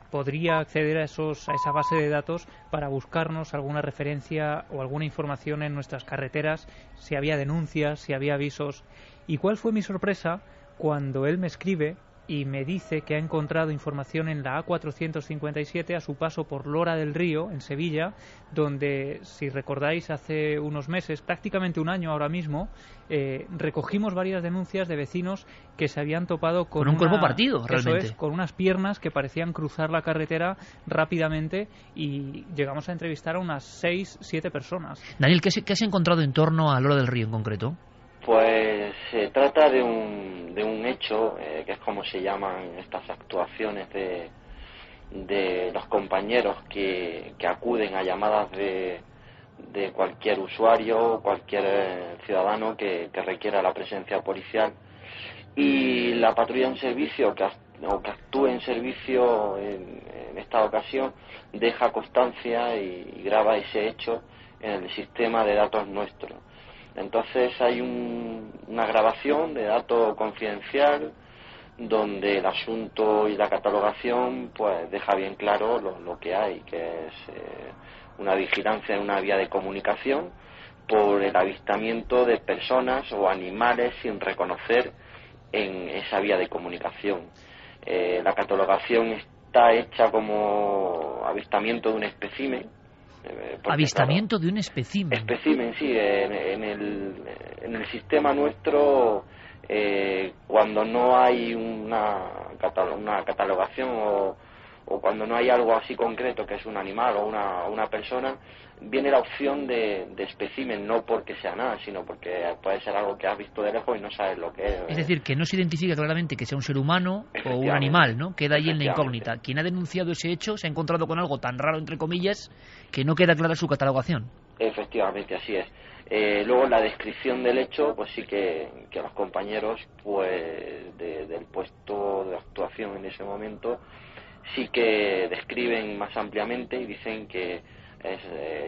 podría acceder a esa base de datos para buscarnos alguna referencia o alguna información en nuestras carreteras, si había denuncias, si había avisos. ¿Y cuál fue mi sorpresa cuando él me escribe y me dice que ha encontrado información en la A457 a su paso por Lora del Río, en Sevilla, donde, si recordáis, hace unos meses, prácticamente un año ahora mismo, recogimos varias denuncias de vecinos que se habían topado con un cuerpo partido, realmente. Eso es, con unas piernas que parecían cruzar la carretera rápidamente, y llegamos a entrevistar a unas 6-7 personas. Daniel, ¿qué has encontrado en torno a Lora del Río en concreto? Pues se trata de un hecho, que es como se llaman estas actuaciones de los compañeros que acuden a llamadas de cualquier usuario, cualquier ciudadano que requiera la presencia policial, y la patrulla en servicio que actúe en servicio en esta ocasión deja constancia y graba ese hecho en el sistema de datos nuestro. Entonces hay una grabación de dato confidencial donde el asunto y la catalogación pues deja bien claro lo que hay, que es una vigilancia en una vía de comunicación por el avistamiento de personas o animales sin reconocer en esa vía de comunicación. La catalogación está hecha como avistamiento de un espécimen. Avistamiento de un espécimen. Espécimen, sí. En el sistema nuestro, cuando no hay una catalogación o cuando no hay algo así concreto que es un animal o una persona, viene la opción de espécimen, no porque sea nada, sino porque puede ser algo que has visto de lejos y no sabes lo que es. Es decir, que no se identifica claramente que sea un ser humano o un animal, ¿no? Queda ahí en la incógnita. Quien ha denunciado ese hecho se ha encontrado con algo tan raro, entre comillas, que no queda clara su catalogación. Efectivamente, así es. Luego la descripción del hecho, pues sí que los compañeros pues del puesto de actuación en ese momento sí que describen más ampliamente y dicen que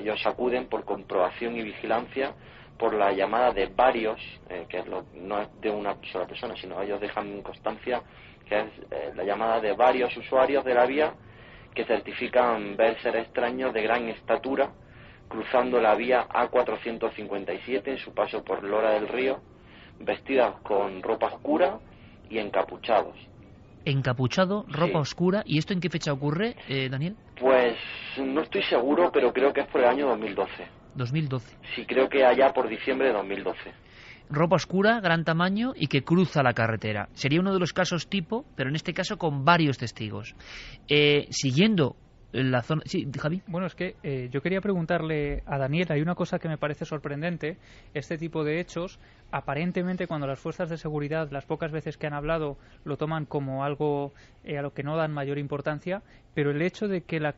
ellos acuden por comprobación y vigilancia por la llamada de varios, que no es de una sola persona, sino ellos dejan constancia que es la llamada de varios usuarios de la vía que certifican ver seres extraños de gran estatura cruzando la vía A457 en su paso por Lora del Río, vestidas con ropa oscura y encapuchados. Encapuchado, ropa oscura. ¿Y esto en qué fecha ocurre, Daniel? Pues no estoy seguro, pero creo que es por el año 2012. 2012. Sí, creo que allá por diciembre de 2012. Ropa oscura, gran tamaño y que cruza la carretera. Sería uno de los casos tipo, pero en este caso con varios testigos. Siguiendo la zona... Sí, Javi. Bueno, es que yo quería preguntarle a Daniel, hay una cosa que me parece sorprendente, este tipo de hechos, aparentemente cuando las fuerzas de seguridad, las pocas veces que han hablado, lo toman como algo a lo que no dan mayor importancia, pero el hecho de que la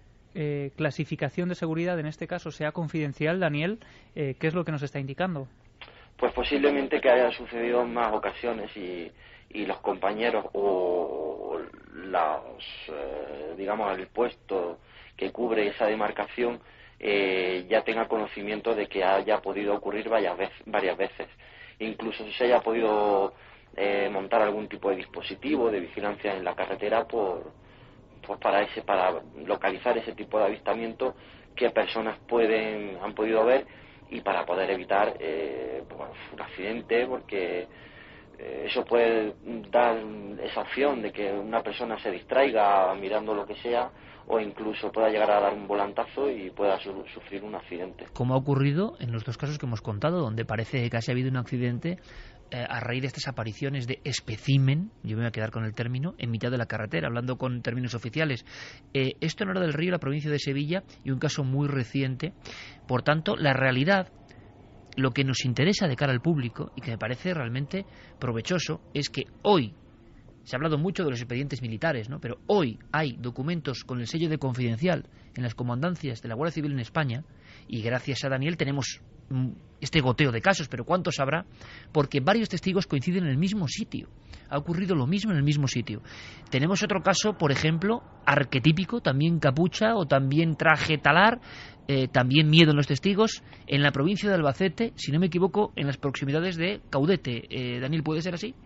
clasificación de seguridad en este caso sea confidencial, Daniel, ¿qué es lo que nos está indicando? Pues posiblemente que haya sucedido en más ocasiones y los compañeros o digamos el puesto que cubre esa demarcación ya tenga conocimiento de que haya podido ocurrir varias veces. Incluso si se haya podido montar algún tipo de dispositivo de vigilancia en la carretera para localizar ese tipo de avistamiento que personas han podido ver y para poder evitar un accidente, porque eso puede dar esa opción de que una persona se distraiga mirando lo que sea o incluso pueda llegar a dar un volantazo y pueda sufrir un accidente. Como ha ocurrido en los dos casos que hemos contado, donde parece que casi ha habido un accidente a raíz de estas apariciones de espécimen, yo me voy a quedar con el término, en mitad de la carretera, hablando con términos oficiales. Esto en Lora del Río, la provincia de Sevilla, y un caso muy reciente. Por tanto, la realidad, lo que nos interesa de cara al público, y que me parece realmente provechoso, es que hoy, se ha hablado mucho de los expedientes militares, ¿no? Pero hoy hay documentos con el sello de confidencial en las comandancias de la Guardia Civil en España, y gracias a Daniel tenemos este goteo de casos, pero ¿cuántos habrá? Porque varios testigos coinciden en el mismo sitio. Ha ocurrido lo mismo en el mismo sitio. Tenemos otro caso, por ejemplo, arquetípico, también capucha o también traje talar, también miedo en los testigos, en la provincia de Albacete, si no me equivoco, en las proximidades de Caudete. Daniel, ¿puede ser así?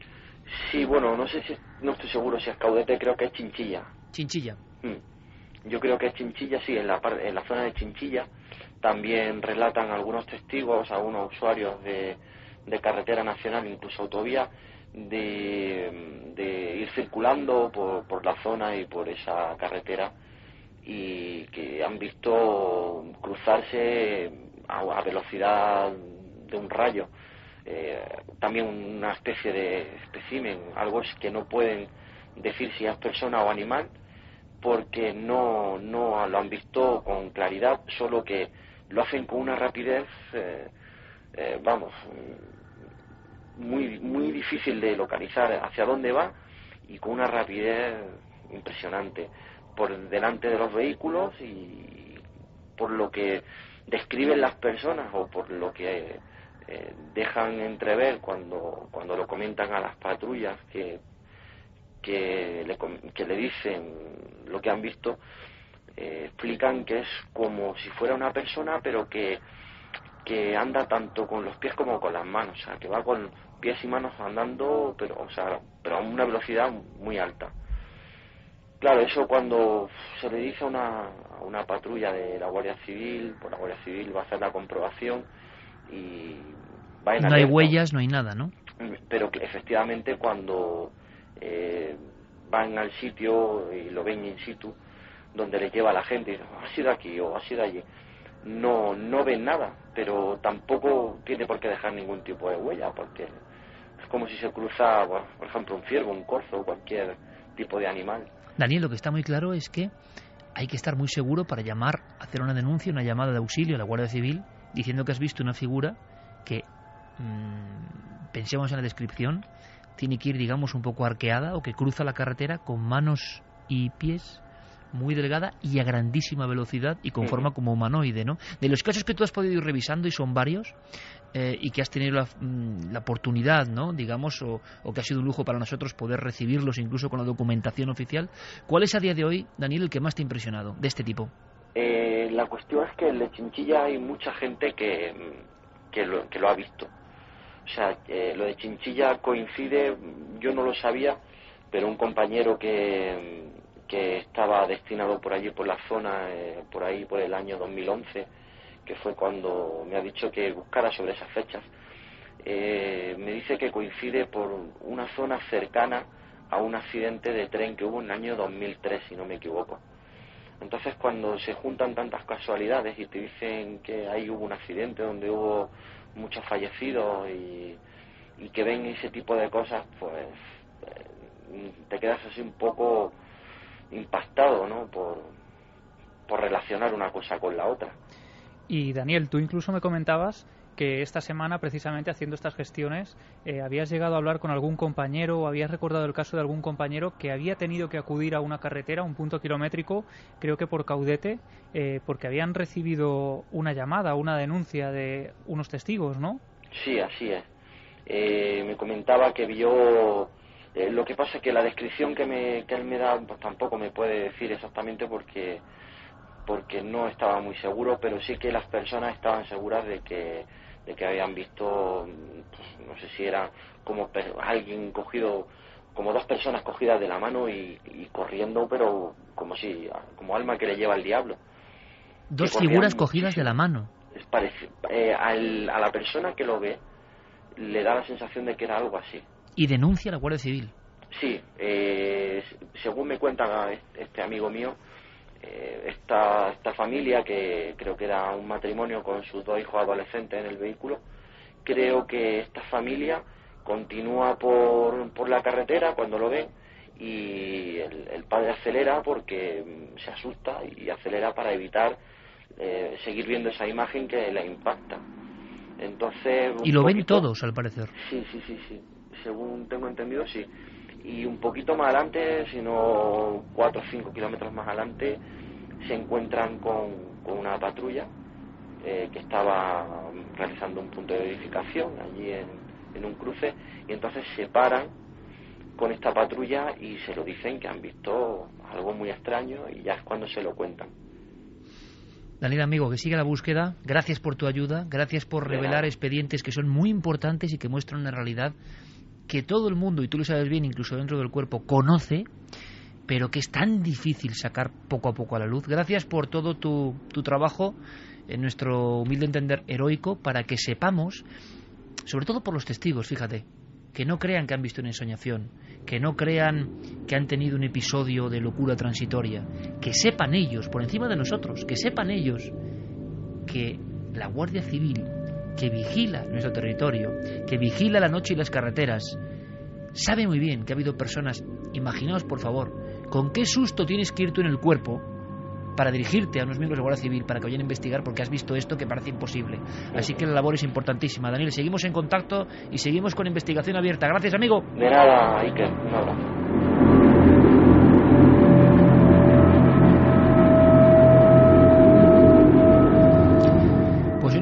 Sí, bueno, no estoy seguro si es Caudete, creo que es Chinchilla. Chinchilla. Yo creo que es Chinchilla, sí, en la zona de Chinchilla. También relatan algunos testigos, algunos usuarios de carretera nacional, incluso autovía, de ir circulando por la zona y por esa carretera y que han visto cruzarse a velocidad de un rayo. También una especie de espécimen, algo que no pueden decir si es persona o animal porque no lo han visto con claridad, solo que lo hacen con una rapidez muy, muy difícil de localizar hacia dónde va y con una rapidez impresionante por delante de los vehículos y por lo que describen las personas o por lo que dejan entrever cuando lo comentan a las patrullas que le dicen lo que han visto. Explican que es como si fuera una persona pero que anda tanto con los pies como con las manos, o sea, que va con pies y manos andando pero a una velocidad muy alta. Claro, eso cuando se le dice a una patrulla de la Guardia Civil, pues la Guardia Civil va a hacer la comprobación y va en alerta. No hay huellas, no hay nada, ¿no? pero que efectivamente cuando van al sitio y lo ven in situ, donde les lleva la gente, y dicen, ha sido aquí o ha sido allí, no ven nada, pero tampoco tiene por qué dejar ningún tipo de huella, porque es como si se cruza, bueno, por ejemplo, un ciervo, un corzo o cualquier tipo de animal. Daniel, lo que está muy claro es que hay que estar muy seguro para hacer una denuncia, una llamada de auxilio a la Guardia Civil, diciendo que has visto una figura que, pensemos en la descripción, tiene que ir, digamos, un poco arqueada o que cruza la carretera con manos y pies muy delgada y a grandísima velocidad y con forma como humanoide, ¿no? De los casos que tú has podido ir revisando, y son varios, y que has tenido la oportunidad, ¿no?, digamos, o que ha sido un lujo para nosotros poder recibirlos incluso con la documentación oficial, ¿cuál es a día de hoy, Daniel, el que más te ha impresionado de este tipo? La cuestión es que en la Chinchilla hay mucha gente que lo ha visto. O sea, lo de Chinchilla coincide, yo no lo sabía, pero un compañero que estaba destinado por allí, por la zona, por ahí, por el año 2011, que fue cuando me ha dicho que buscara sobre esas fechas, me dice que coincide por una zona cercana a un accidente de tren que hubo en el año 2003, si no me equivoco. Entonces, cuando se juntan tantas casualidades y te dicen que ahí hubo un accidente donde hubo muchos fallecidos y que ven ese tipo de cosas, pues te quedas así un poco impactado, ¿no?, por relacionar una cosa con la otra. Y Daniel, tú incluso me comentabas que esta semana, precisamente haciendo estas gestiones, habías llegado a hablar con algún compañero o habías recordado el caso de algún compañero que había tenido que acudir a una carretera, a un punto kilométrico, creo que por Caudete, porque habían recibido una llamada, una denuncia de unos testigos, ¿no? Sí, así es. Me comentaba que vio... lo que pasa es que la descripción que él me da, pues tampoco me puede decir exactamente porque no estaba muy seguro, pero sí que las personas estaban seguras de que habían visto, pues, no sé si era como alguien cogido, como dos personas cogidas de la mano y corriendo, pero como alma que le lleva el diablo. Dos figuras cogidas de la mano. A la persona que lo ve le da la sensación de que era algo así. ¿Y denuncia a la Guardia Civil? Sí, según me cuenta este amigo mío, esta familia, que creo que era un matrimonio con sus dos hijos adolescentes en el vehículo, creo que esta familia continúa por la carretera cuando lo ve y el padre acelera porque se asusta y acelera para evitar seguir viendo esa imagen que le impacta. Entonces, y lo ven todos, al parecer. Sí, según tengo entendido, sí. Y un poquito más adelante, sino 4 o 5 kilómetros más adelante, se encuentran con una patrulla que estaba realizando un punto de verificación allí en un cruce, y entonces se paran con esta patrulla y se lo dicen que han visto algo muy extraño, y ya es cuando se lo cuentan. Daniel, amigo, que siga la búsqueda. Gracias por tu ayuda, gracias por revelar expedientes que son muy importantes y que muestran una realidad que todo el mundo, y tú lo sabes bien, incluso dentro del cuerpo, conoce, pero que es tan difícil sacar poco a poco a la luz. Gracias por todo tu trabajo, en nuestro humilde entender heroico, para que sepamos, sobre todo por los testigos, fíjate, que no crean que han visto una ensoñación, que no crean que han tenido un episodio de locura transitoria, que sepan ellos, por encima de nosotros, que sepan ellos que la Guardia Civil, que vigila nuestro territorio, que vigila la noche y las carreteras, sabe muy bien que ha habido personas, imaginaos por favor, con qué susto tienes que ir tú en el cuerpo para dirigirte a unos miembros de la Guardia Civil para que vayan a investigar porque has visto esto que parece imposible. Así que la labor es importantísima. Daniel, seguimos en contacto y seguimos con investigación abierta. Gracias, amigo. De nada, Iker, un abrazo.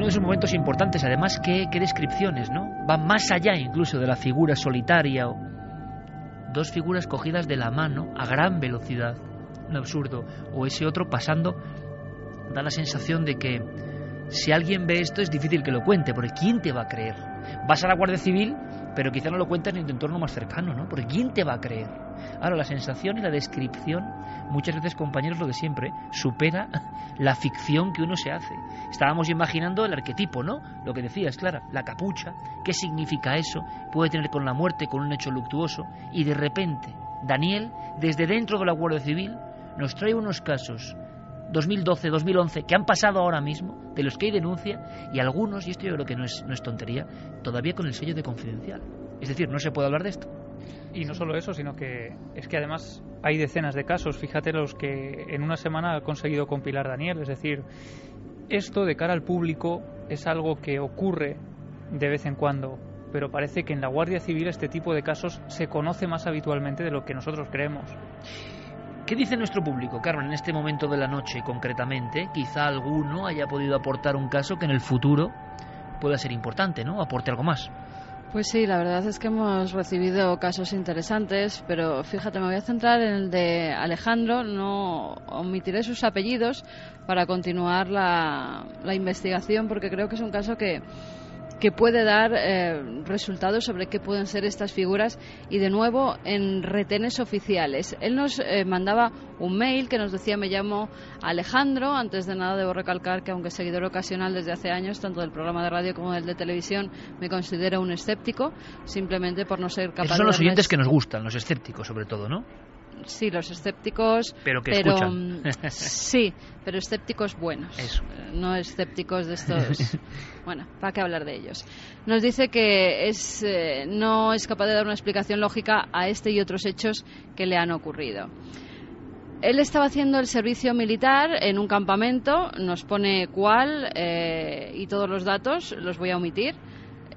Esos momentos importantes, además, qué descripciones, ¿no? Van más allá incluso de la figura solitaria, o dos figuras cogidas de la mano a gran velocidad, un absurdo, o ese otro pasando. Da la sensación de que si alguien ve esto es difícil que lo cuente, porque ¿quién te va a creer? Vas a la Guardia Civil pero quizá no lo cuentas ni en tu entorno más cercano, ¿no? Porque ¿quién te va a creer? Ahora, la sensación y la descripción, muchas veces, compañeros, lo de siempre, supera la ficción que uno se hace. Estábamos imaginando el arquetipo, ¿no? Lo que decías, Clara, la capucha, ¿qué significa eso? Puede tener con la muerte, con un hecho luctuoso, y de repente, Daniel, desde dentro de la Guardia Civil, nos trae unos casos 2012, 2011, que han pasado ahora mismo, de los que hay denuncia, y algunos, y esto yo creo que no es tontería, todavía con el sello de confidencial. Es decir, no se puede hablar de esto. Y no solo eso, sino que es que además hay decenas de casos. Fíjate los que en una semana ha conseguido compilar Daniel. Es decir, esto de cara al público es algo que ocurre de vez en cuando, pero parece que en la Guardia Civil este tipo de casos se conoce más habitualmente de lo que nosotros creemos. ¿Qué dice nuestro público, Carmen, en este momento de la noche concretamente? Quizá alguno haya podido aportar un caso que en el futuro pueda ser importante, ¿no? Aporte algo más. Pues sí, la verdad es que hemos recibido casos interesantes, pero fíjate, me voy a centrar en el de Alejandro, no omitiré sus apellidos para continuar la investigación, porque creo que es un caso que puede dar resultados sobre qué pueden ser estas figuras, y de nuevo en retenes oficiales. Él nos mandaba un mail que nos decía: me llamo Alejandro. Antes de nada debo recalcar que, aunque seguidor ocasional desde hace años tanto del programa de radio como del de televisión, me considero un escéptico, simplemente por no ser capaz de... Esos son los oyentes que nos gustan, los escépticos sobre todo, ¿no? Sí, los escépticos, pero escuchan. Sí, pero escépticos buenos. Eso. No escépticos de estos. Bueno, ¿para qué hablar de ellos? Nos dice que no es capaz de dar una explicación lógica a este y otros hechos que le han ocurrido. Él estaba haciendo el servicio militar en un campamento, nos pone cuál y todos los datos los voy a omitir,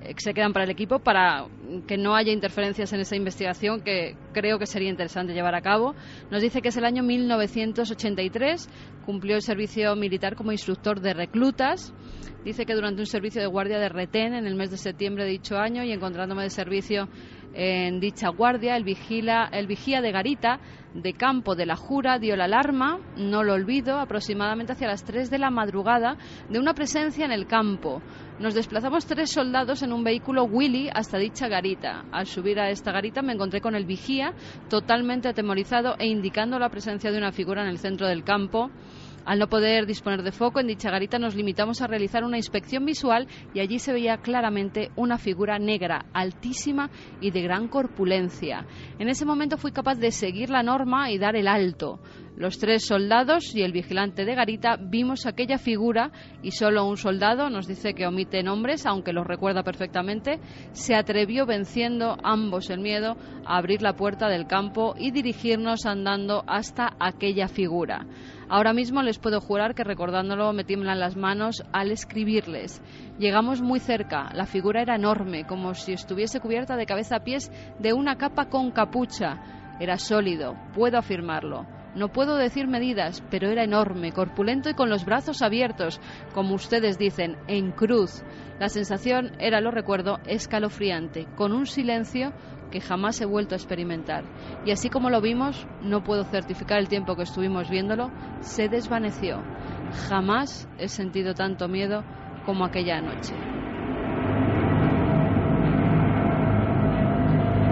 que se quedan para el equipo, para que no haya interferencias en esa investigación que creo que sería interesante llevar a cabo. Nos dice que es el año 1983, cumplió el servicio militar como instructor de reclutas. Dice que durante un servicio de guardia de retén en el mes de septiembre de dicho año, y encontrándome de servicio en dicha guardia, el vigía de garita de campo de la Jura dio la alarma, no lo olvido, aproximadamente hacia las 3 de la madrugada, de una presencia en el campo. Nos desplazamos 3 soldados en un vehículo Willy hasta dicha garita. Al subir a esta garita me encontré con el vigía, totalmente atemorizado e indicando la presencia de una figura en el centro del campo. Al no poder disponer de foco en dicha garita, nos limitamos a realizar una inspección visual, y allí se veía claramente una figura negra, altísima y de gran corpulencia. En ese momento fui capaz de seguir la norma y dar el alto. Los 3 soldados y el vigilante de garita vimos aquella figura, y solo un soldado, nos dice que omite nombres, aunque los recuerda perfectamente, se atrevió, venciendo ambos el miedo, a abrir la puerta del campo y dirigirnos andando hasta aquella figura. Ahora mismo les puedo jurar que, recordándolo, me tiemblan las manos al escribirles. Llegamos muy cerca, la figura era enorme, como si estuviese cubierta de cabeza a pies de una capa con capucha. Era sólido, puedo afirmarlo. No puedo decir medidas, pero era enorme, corpulento y con los brazos abiertos, como ustedes dicen, en cruz. La sensación era, lo recuerdo, escalofriante, con un silencio que jamás he vuelto a experimentar. Y así como lo vimos, no puedo certificar el tiempo que estuvimos viéndolo, se desvaneció. Jamás he sentido tanto miedo como aquella noche.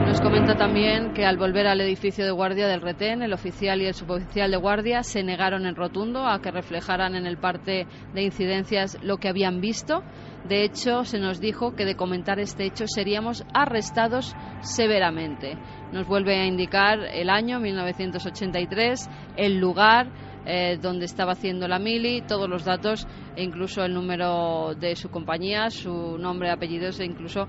Nos comenta también que al volver al edificio de guardia del retén, el oficial y el suboficial de guardia se negaron en rotundo a que reflejaran en el parte de incidencias lo que habían visto. De hecho, se nos dijo que de comentar este hecho seríamos arrestados severamente. Nos vuelve a indicar el año 1983, el lugar donde estaba haciendo la mili, todos los datos e incluso el número de su compañía, su nombre, apellidos e incluso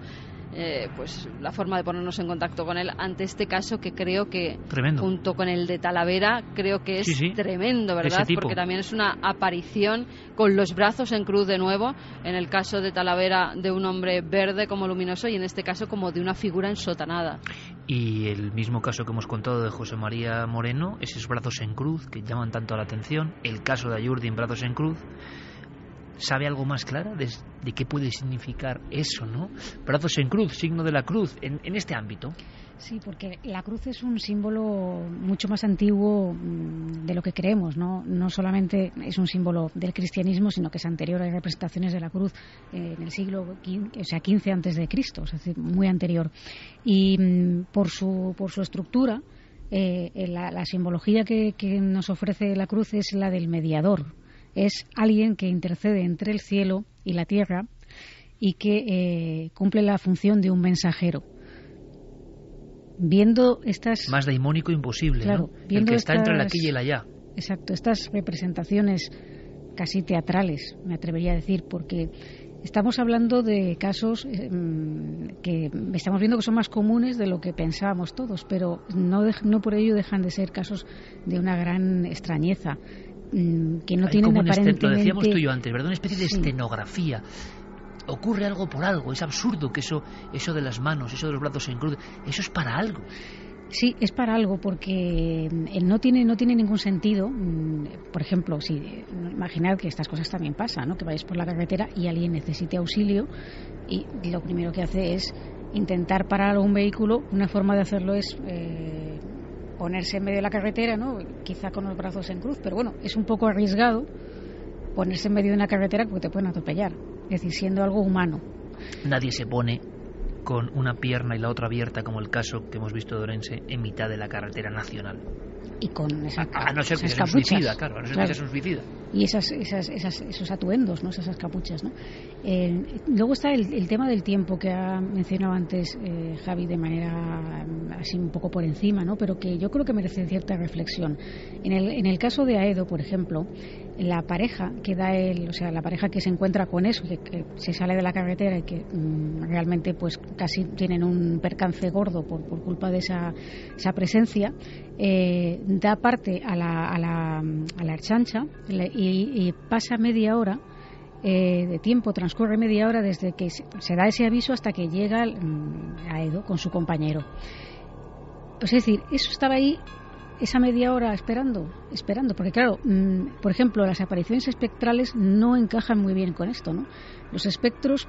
pues la forma de ponernos en contacto con él ante este caso, que creo que tremendo, junto con el de Talavera, creo que es tremendo, ¿verdad? Porque también es una aparición con los brazos en cruz de nuevo, en el caso de Talavera de un hombre verde como luminoso, y en este caso como de una figura ensotanada. Y el mismo caso que hemos contado de José María Moreno, esos brazos en cruz que llaman tanto la atención, el caso de Ayurdi en brazos en cruz. ¿Sabe algo más, Clara, de qué puede significar eso, no? Brazos en cruz, signo de la cruz, en este ámbito. Sí, porque la cruz es un símbolo mucho más antiguo de lo que creemos, ¿no? No solamente es un símbolo del cristianismo, sino que es anterior. Hay representaciones de la cruz en el siglo XV antes de Cristo, es decir, muy anterior. Y por su estructura, la simbología que nos ofrece la cruz es la del mediador. Es alguien que intercede entre el cielo y la tierra y que cumple la función de un mensajero. Viendo estas... Más daimónico imposible, claro, ¿no? El que está entre el aquí y el allá. Exacto, estas representaciones casi teatrales, me atrevería a decir, porque estamos hablando de casos que estamos viendo que son más comunes de lo que pensábamos todos, pero no por ello dejan de ser casos de una gran extrañeza, que no tienen aparentemente... Lo decíamos tú y yo antes, ¿verdad? Una especie de escenografía. Ocurre algo por algo, es absurdo que eso de las manos, eso de los brazos en cruz, eso es para algo. Sí, es para algo, porque no tiene ningún sentido. Por ejemplo, imaginad que estas cosas también pasan, ¿no? Que vayáis por la carretera y alguien necesite auxilio y lo primero que hace es intentar parar un vehículo. Una forma de hacerlo es ponerse en medio de la carretera, ¿no? Quizá con los brazos en cruz, pero bueno, es un poco arriesgado ponerse en medio de una carretera porque te pueden atropellar. Es decir, siendo algo humano. Nadie se pone con una pierna y la otra abierta, como el caso que hemos visto de Orense, en mitad de la carretera nacional. Y con a no ser que sea un suicida, claro, a no ser que sea un suicida. Y esos atuendos, ¿no? Esas capuchas, ¿no? Luego está el tema del tiempo que ha mencionado antes Javi de manera así un poco por encima, ¿no? Pero que yo creo que merece cierta reflexión. En el caso de Aedo, por ejemplo, la pareja que la pareja que se encuentra con eso, que se sale de la carretera y que realmente pues casi tienen un percance gordo por culpa de esa presencia, da parte a la Ertzaintza y pasa media hora de tiempo, transcurre media hora desde que se da ese aviso hasta que llega a Aedo con su compañero. Es decir, eso estaba ahí esa media hora esperando, porque claro, por ejemplo, las apariciones espectrales no encajan muy bien con esto, ¿no? Los espectros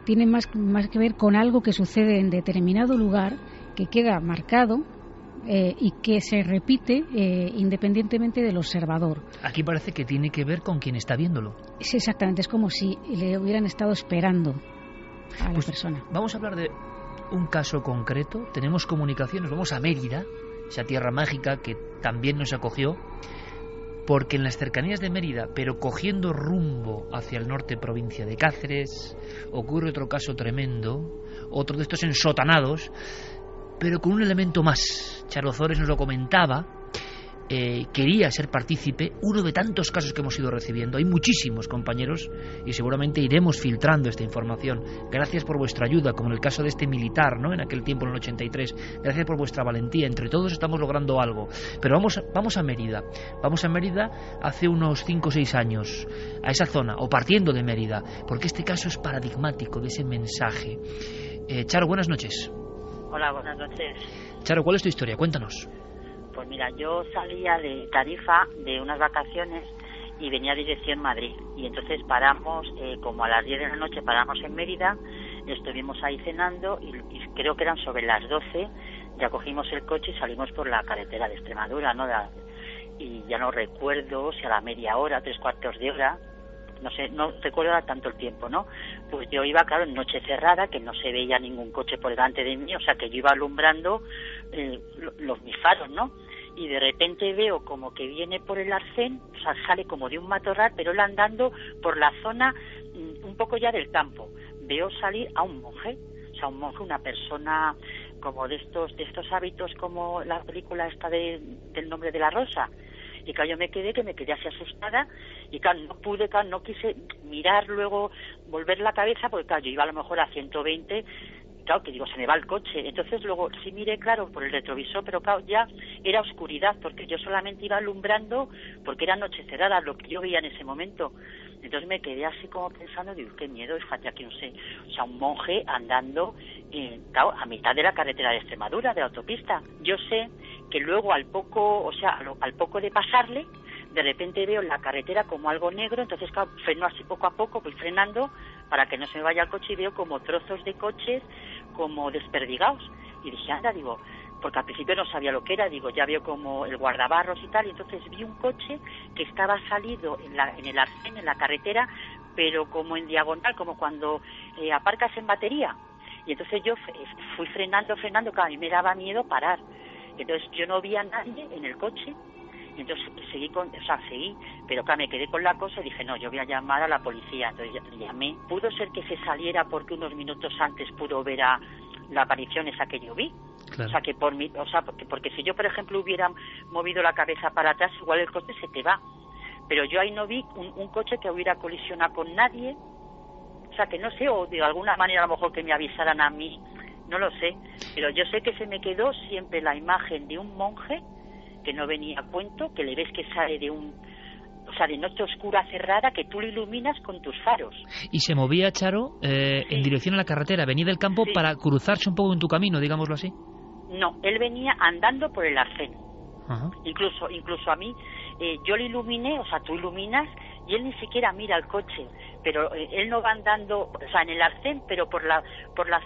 tienen más que ver con algo que sucede en determinado lugar, que queda marcado y que se repite independientemente del observador. Aquí parece que tiene que ver con quien está viéndolo. Sí, exactamente, es como si le hubieran estado esperando a la persona. Vamos a hablar de un caso concreto. Tenemos comunicaciones, vamos a Mérida, esa tierra mágica que también nos acogió, porque en las cercanías de Mérida, pero cogiendo rumbo hacia el norte, provincia de Cáceres, ocurre otro caso tremendo, otro de estos ensotanados, pero con un elemento más. Charo Ozores nos lo comentaba, quería ser partícipe, uno de tantos casos que hemos ido recibiendo. Hay muchísimos, compañeros, y seguramente iremos filtrando esta información. Gracias por vuestra ayuda, como en el caso de este militar, ¿no? En aquel tiempo, en el 83. Gracias por vuestra valentía. Entre todos estamos logrando algo. Pero vamos a Mérida. Vamos a Mérida hace unos 5 o 6 años, a esa zona, o partiendo de Mérida, porque este caso es paradigmático de ese mensaje. Charo, buenas noches. Hola, buenas noches. Charo, ¿cuál es tu historia? Cuéntanos. Pues mira, yo salía de Tarifa de unas vacaciones y venía dirección Madrid. Y entonces paramos, como a las 10 de la noche paramos en Mérida, estuvimos ahí cenando y creo que eran sobre las 12, ya cogimos el coche y salimos por la carretera de Extremadura, ¿no? Y ya no recuerdo si a la media hora, 3/4 de hora, no sé, no recuerdo tanto el tiempo, ¿no? Pues yo iba, claro, en noche cerrada, que no se veía ningún coche por delante de mí, o sea que yo iba alumbrando mis faros, ¿no? Y de repente veo como que viene por el arcén, o sea, sale como de un matorral, pero él andando por la zona un poco ya del campo. Veo salir a un monje, o sea, un monje, una persona como de estos hábitos, como la película esta del Nombre de la Rosa. Y claro, yo me quedé así asustada y claro, no quise mirar luego, volver la cabeza, porque claro, yo iba a lo mejor a 120, claro, que digo, se me va el coche. Entonces luego sí miré, claro, por el retrovisor, pero claro, ya era oscuridad, porque yo solamente iba alumbrando, porque era noche cerrada, lo que yo veía en ese momento. Entonces me quedé así como pensando, digo, qué miedo, fíjate, aquí no sé, o sea, un monje andando, claro, a mitad de la carretera de Extremadura, de la autopista. Yo sé que luego al poco de pasarle, de repente veo la carretera como algo negro, entonces claro, freno así poco a poco, voy frenando para que no se me vaya el coche y veo como trozos de coches como desperdigados. Y dije, anda, digo, porque al principio no sabía lo que era, digo, ya veo como el guardabarros y tal, y entonces vi un coche que estaba salido en el arcén, en la carretera, pero como en diagonal, como cuando aparcas en batería. Y entonces yo fui frenando, claro, a mí me daba miedo parar. Entonces yo no vi a nadie en el coche, y entonces seguí, pero claro, me quedé con la cosa y dije, no, yo voy a llamar a la policía. Entonces llamé. Pudo ser que se saliera porque unos minutos antes pudo ver a la aparición esa que yo vi. Claro. O sea, que porque si yo, por ejemplo, hubiera movido la cabeza para atrás, igual el coche se te va. Pero yo ahí no vi un coche que hubiera colisionado con nadie. O sea, que no sé, o de alguna manera a lo mejor que me avisaran a mí, no lo sé. Pero yo sé que se me quedó siempre la imagen de un monje que no venía a cuento, que le ves que sale de noche oscura cerrada, que tú lo iluminas con tus faros. Y se movía, Charo, en dirección a la carretera, venía del campo para cruzarse un poco en tu camino, digámoslo así. No, él venía andando por el arcén. Ajá. Incluso a mí, yo le iluminé, o sea, tú iluminas, y él ni siquiera mira el coche, pero él no va andando, o sea, en el arcén, pero por la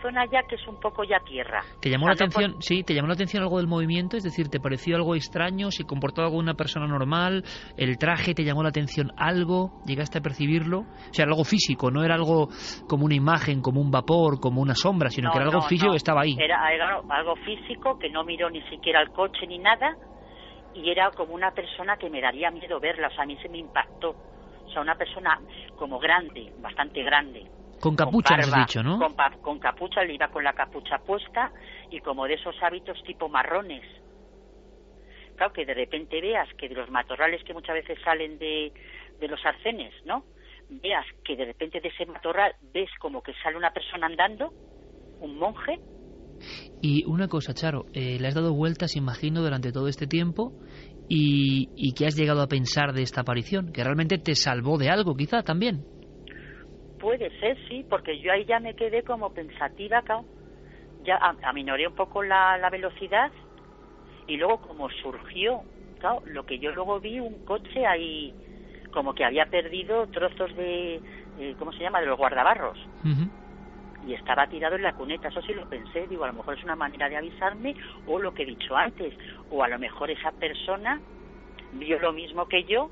zona ya que es un poco ya tierra. ¿Te llamó la atención? Sí, ¿te llamó la atención algo del movimiento? Es decir, ¿te pareció algo extraño? ¿Se comportaba como una persona normal? ¿El traje te llamó la atención algo? ¿Llegaste a percibirlo? O sea, algo físico, no era algo como una imagen, como un vapor, como una sombra, sino que era algo físico que estaba ahí. Era algo físico, que no miró ni siquiera el coche ni nada, y era como una persona que me daría miedo verla, o sea, a mí se me impactó. O sea, una persona como grande, bastante grande. Con capucha, has dicho, ¿no? Con capucha, él iba con la capucha puesta y como de esos hábitos tipo marrones. Claro, que de repente veas que de los matorrales que muchas veces salen de los arcenes, ¿no? Veas que de repente de ese matorral ves como que sale una persona andando, un monje. Y una cosa, Charo, le has dado vueltas, imagino, durante todo este tiempo, y ¿qué has llegado a pensar de esta aparición? ¿Que realmente te salvó de algo, quizá, también? Puede ser, sí, porque yo ahí ya me quedé como pensativa, claro. Ya aminoré un poco la velocidad, y luego como surgió, claro, lo que yo luego vi, un coche ahí, como que había perdido trozos de, ¿cómo se llama?, de los guardabarros. Uh-huh. Y estaba tirado en la cuneta, eso sí lo pensé, digo, a lo mejor es una manera de avisarme, o lo que he dicho antes, o a lo mejor esa persona vio lo mismo que yo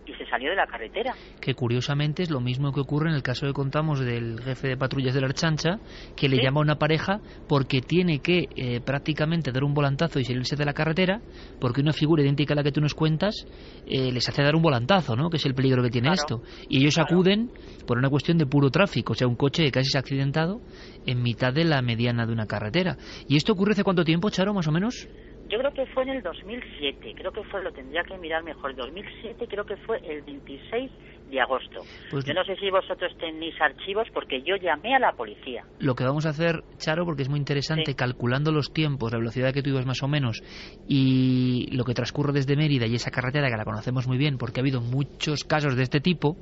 y se salió de la carretera. Que curiosamente es lo mismo que ocurre en el caso que contamos del jefe de patrullas de la Ertzaintza, que le llama a una pareja porque tiene que prácticamente dar un volantazo y salirse de la carretera, porque una figura idéntica a la que tú nos cuentas les hace dar un volantazo, ¿no? Que es el peligro que tiene esto. Y ellos acuden por una cuestión de puro tráfico, o sea, un coche que casi se ha accidentado en mitad de la mediana de una carretera. ¿Y esto ocurre hace cuánto tiempo, Charo, más o menos? Yo creo que fue en el 2007, lo tendría que mirar mejor, 2007 creo que fue el 26 de agosto. Pues yo no sé si vosotros tenéis archivos, porque yo llamé a la policía. Lo que vamos a hacer, Charo, porque es muy interesante, calculando los tiempos, la velocidad que tú ibas más o menos, y lo que transcurre desde Mérida y esa carretera que la conocemos muy bien, porque ha habido muchos casos de este tipo,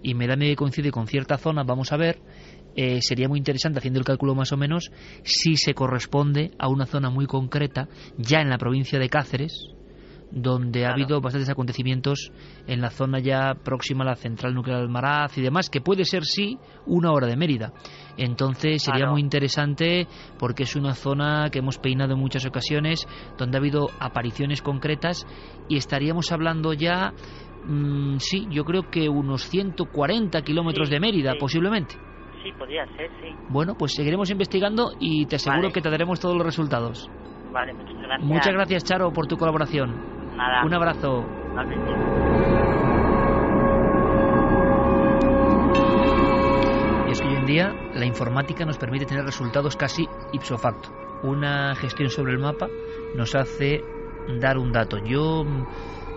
y me da medio que coincide con cierta zona, vamos a ver. Sería muy interesante, haciendo el cálculo más o menos, si se corresponde a una zona muy concreta, ya en la provincia de Cáceres, donde ha habido bastantes acontecimientos en la zona ya próxima a la central nuclear de Almaraz y demás, que puede ser, sí, 1 hora de Mérida. Entonces sería muy interesante, porque es una zona que hemos peinado en muchas ocasiones, donde ha habido apariciones concretas, y estaríamos hablando ya, sí, yo creo que unos 140 kilómetros de Mérida, posiblemente. Sí, podría ser, sí. Bueno, pues seguiremos investigando y te aseguro que te daremos todos los resultados. Vale, muchas gracias. Muchas gracias, Charo, por tu colaboración. Nada. Un abrazo. Y es que hoy en día la informática nos permite tener resultados casi ipso facto. Una gestión sobre el mapa nos hace dar un dato. Yo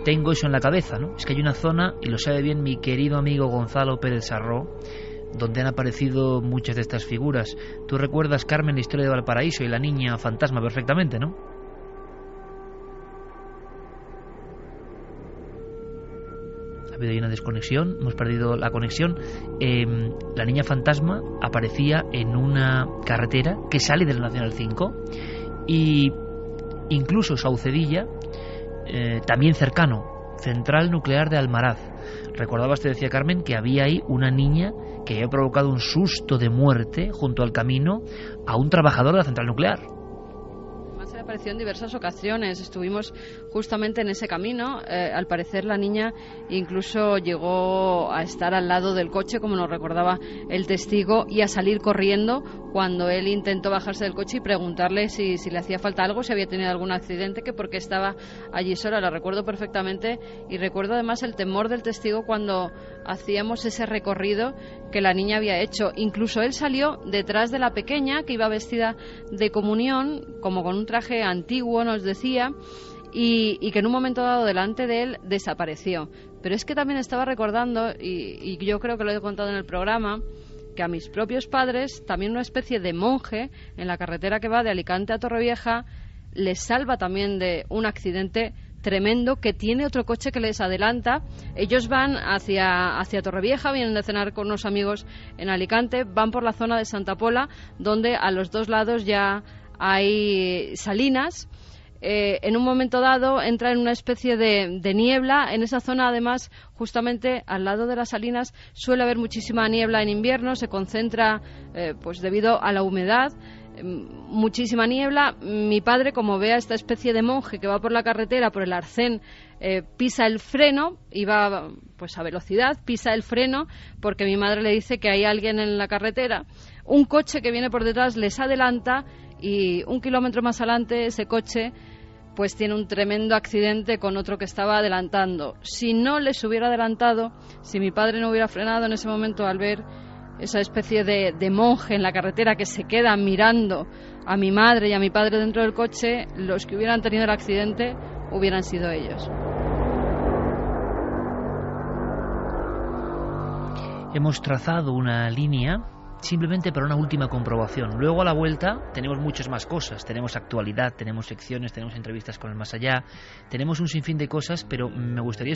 tengo eso en la cabeza, ¿no? Es que hay una zona, y lo sabe bien mi querido amigo Gonzalo Pérez Sarró, donde han aparecido muchas de estas figuras. Tú recuerdas, Carmen, la historia de Valparaíso y la niña fantasma perfectamente, ¿no? Ha habido ahí una desconexión, hemos perdido la conexión. La niña fantasma aparecía en una carretera que sale de la Nacional 5, y incluso Saucedilla, también cercano, central nuclear de Almaraz. Recordabas, te decía Carmen, que había ahí una niña que había provocado un susto de muerte junto al camino a un trabajador de la central nuclear. apareció en diversas ocasiones. Estuvimos justamente en ese camino. Al parecer la niña incluso llegó a estar al lado del coche, como nos recordaba el testigo, y a salir corriendo cuando él intentó bajarse del coche y preguntarle si le hacía falta algo, si había tenido algún accidente, que porque estaba allí sola. Lo recuerdo perfectamente, y recuerdo además el temor del testigo cuando hacíamos ese recorrido que la niña había hecho. Incluso él salió detrás de la pequeña, que iba vestida de comunión, como con un traje antiguo, nos decía, y que en un momento dado delante de él desapareció. Pero es que también estaba recordando, y yo creo que lo he contado en el programa, que a mis propios padres, también una especie de monje en la carretera que va de Alicante a Torrevieja, les salva también de un accidente tremendo, que tiene otro coche que les adelanta. Ellos van hacia Torrevieja, vienen de cenar con unos amigos en Alicante, van por la zona de Santa Pola, donde a los dos lados ya hay salinas. En un momento dado entra en una especie de niebla. En esa zona, además, justamente al lado de las salinas, suele haber muchísima niebla en invierno, se concentra pues debido a la humedad, muchísima niebla. Mi padre, como ve a esta especie de monje que va por la carretera, por el arcén, pisa el freno, y va pues a velocidad, pisa el freno porque mi madre le dice que hay alguien en la carretera. Un coche que viene por detrás les adelanta, y 1 kilómetro más adelante ese coche pues tiene un tremendo accidente con otro que estaba adelantando. Si no les hubiera adelantado, si mi padre no hubiera frenado en ese momento al ver esa especie de monje en la carretera que se queda mirando a mi madre y a mi padre dentro del coche, los que hubieran tenido el accidente hubieran sido ellos. Hemos trazado una línea simplemente para una última comprobación. Luego, a la vuelta, tenemos muchas más cosas. Tenemos actualidad, tenemos secciones, tenemos entrevistas con el más allá, tenemos un sinfín de cosas, pero me gustaría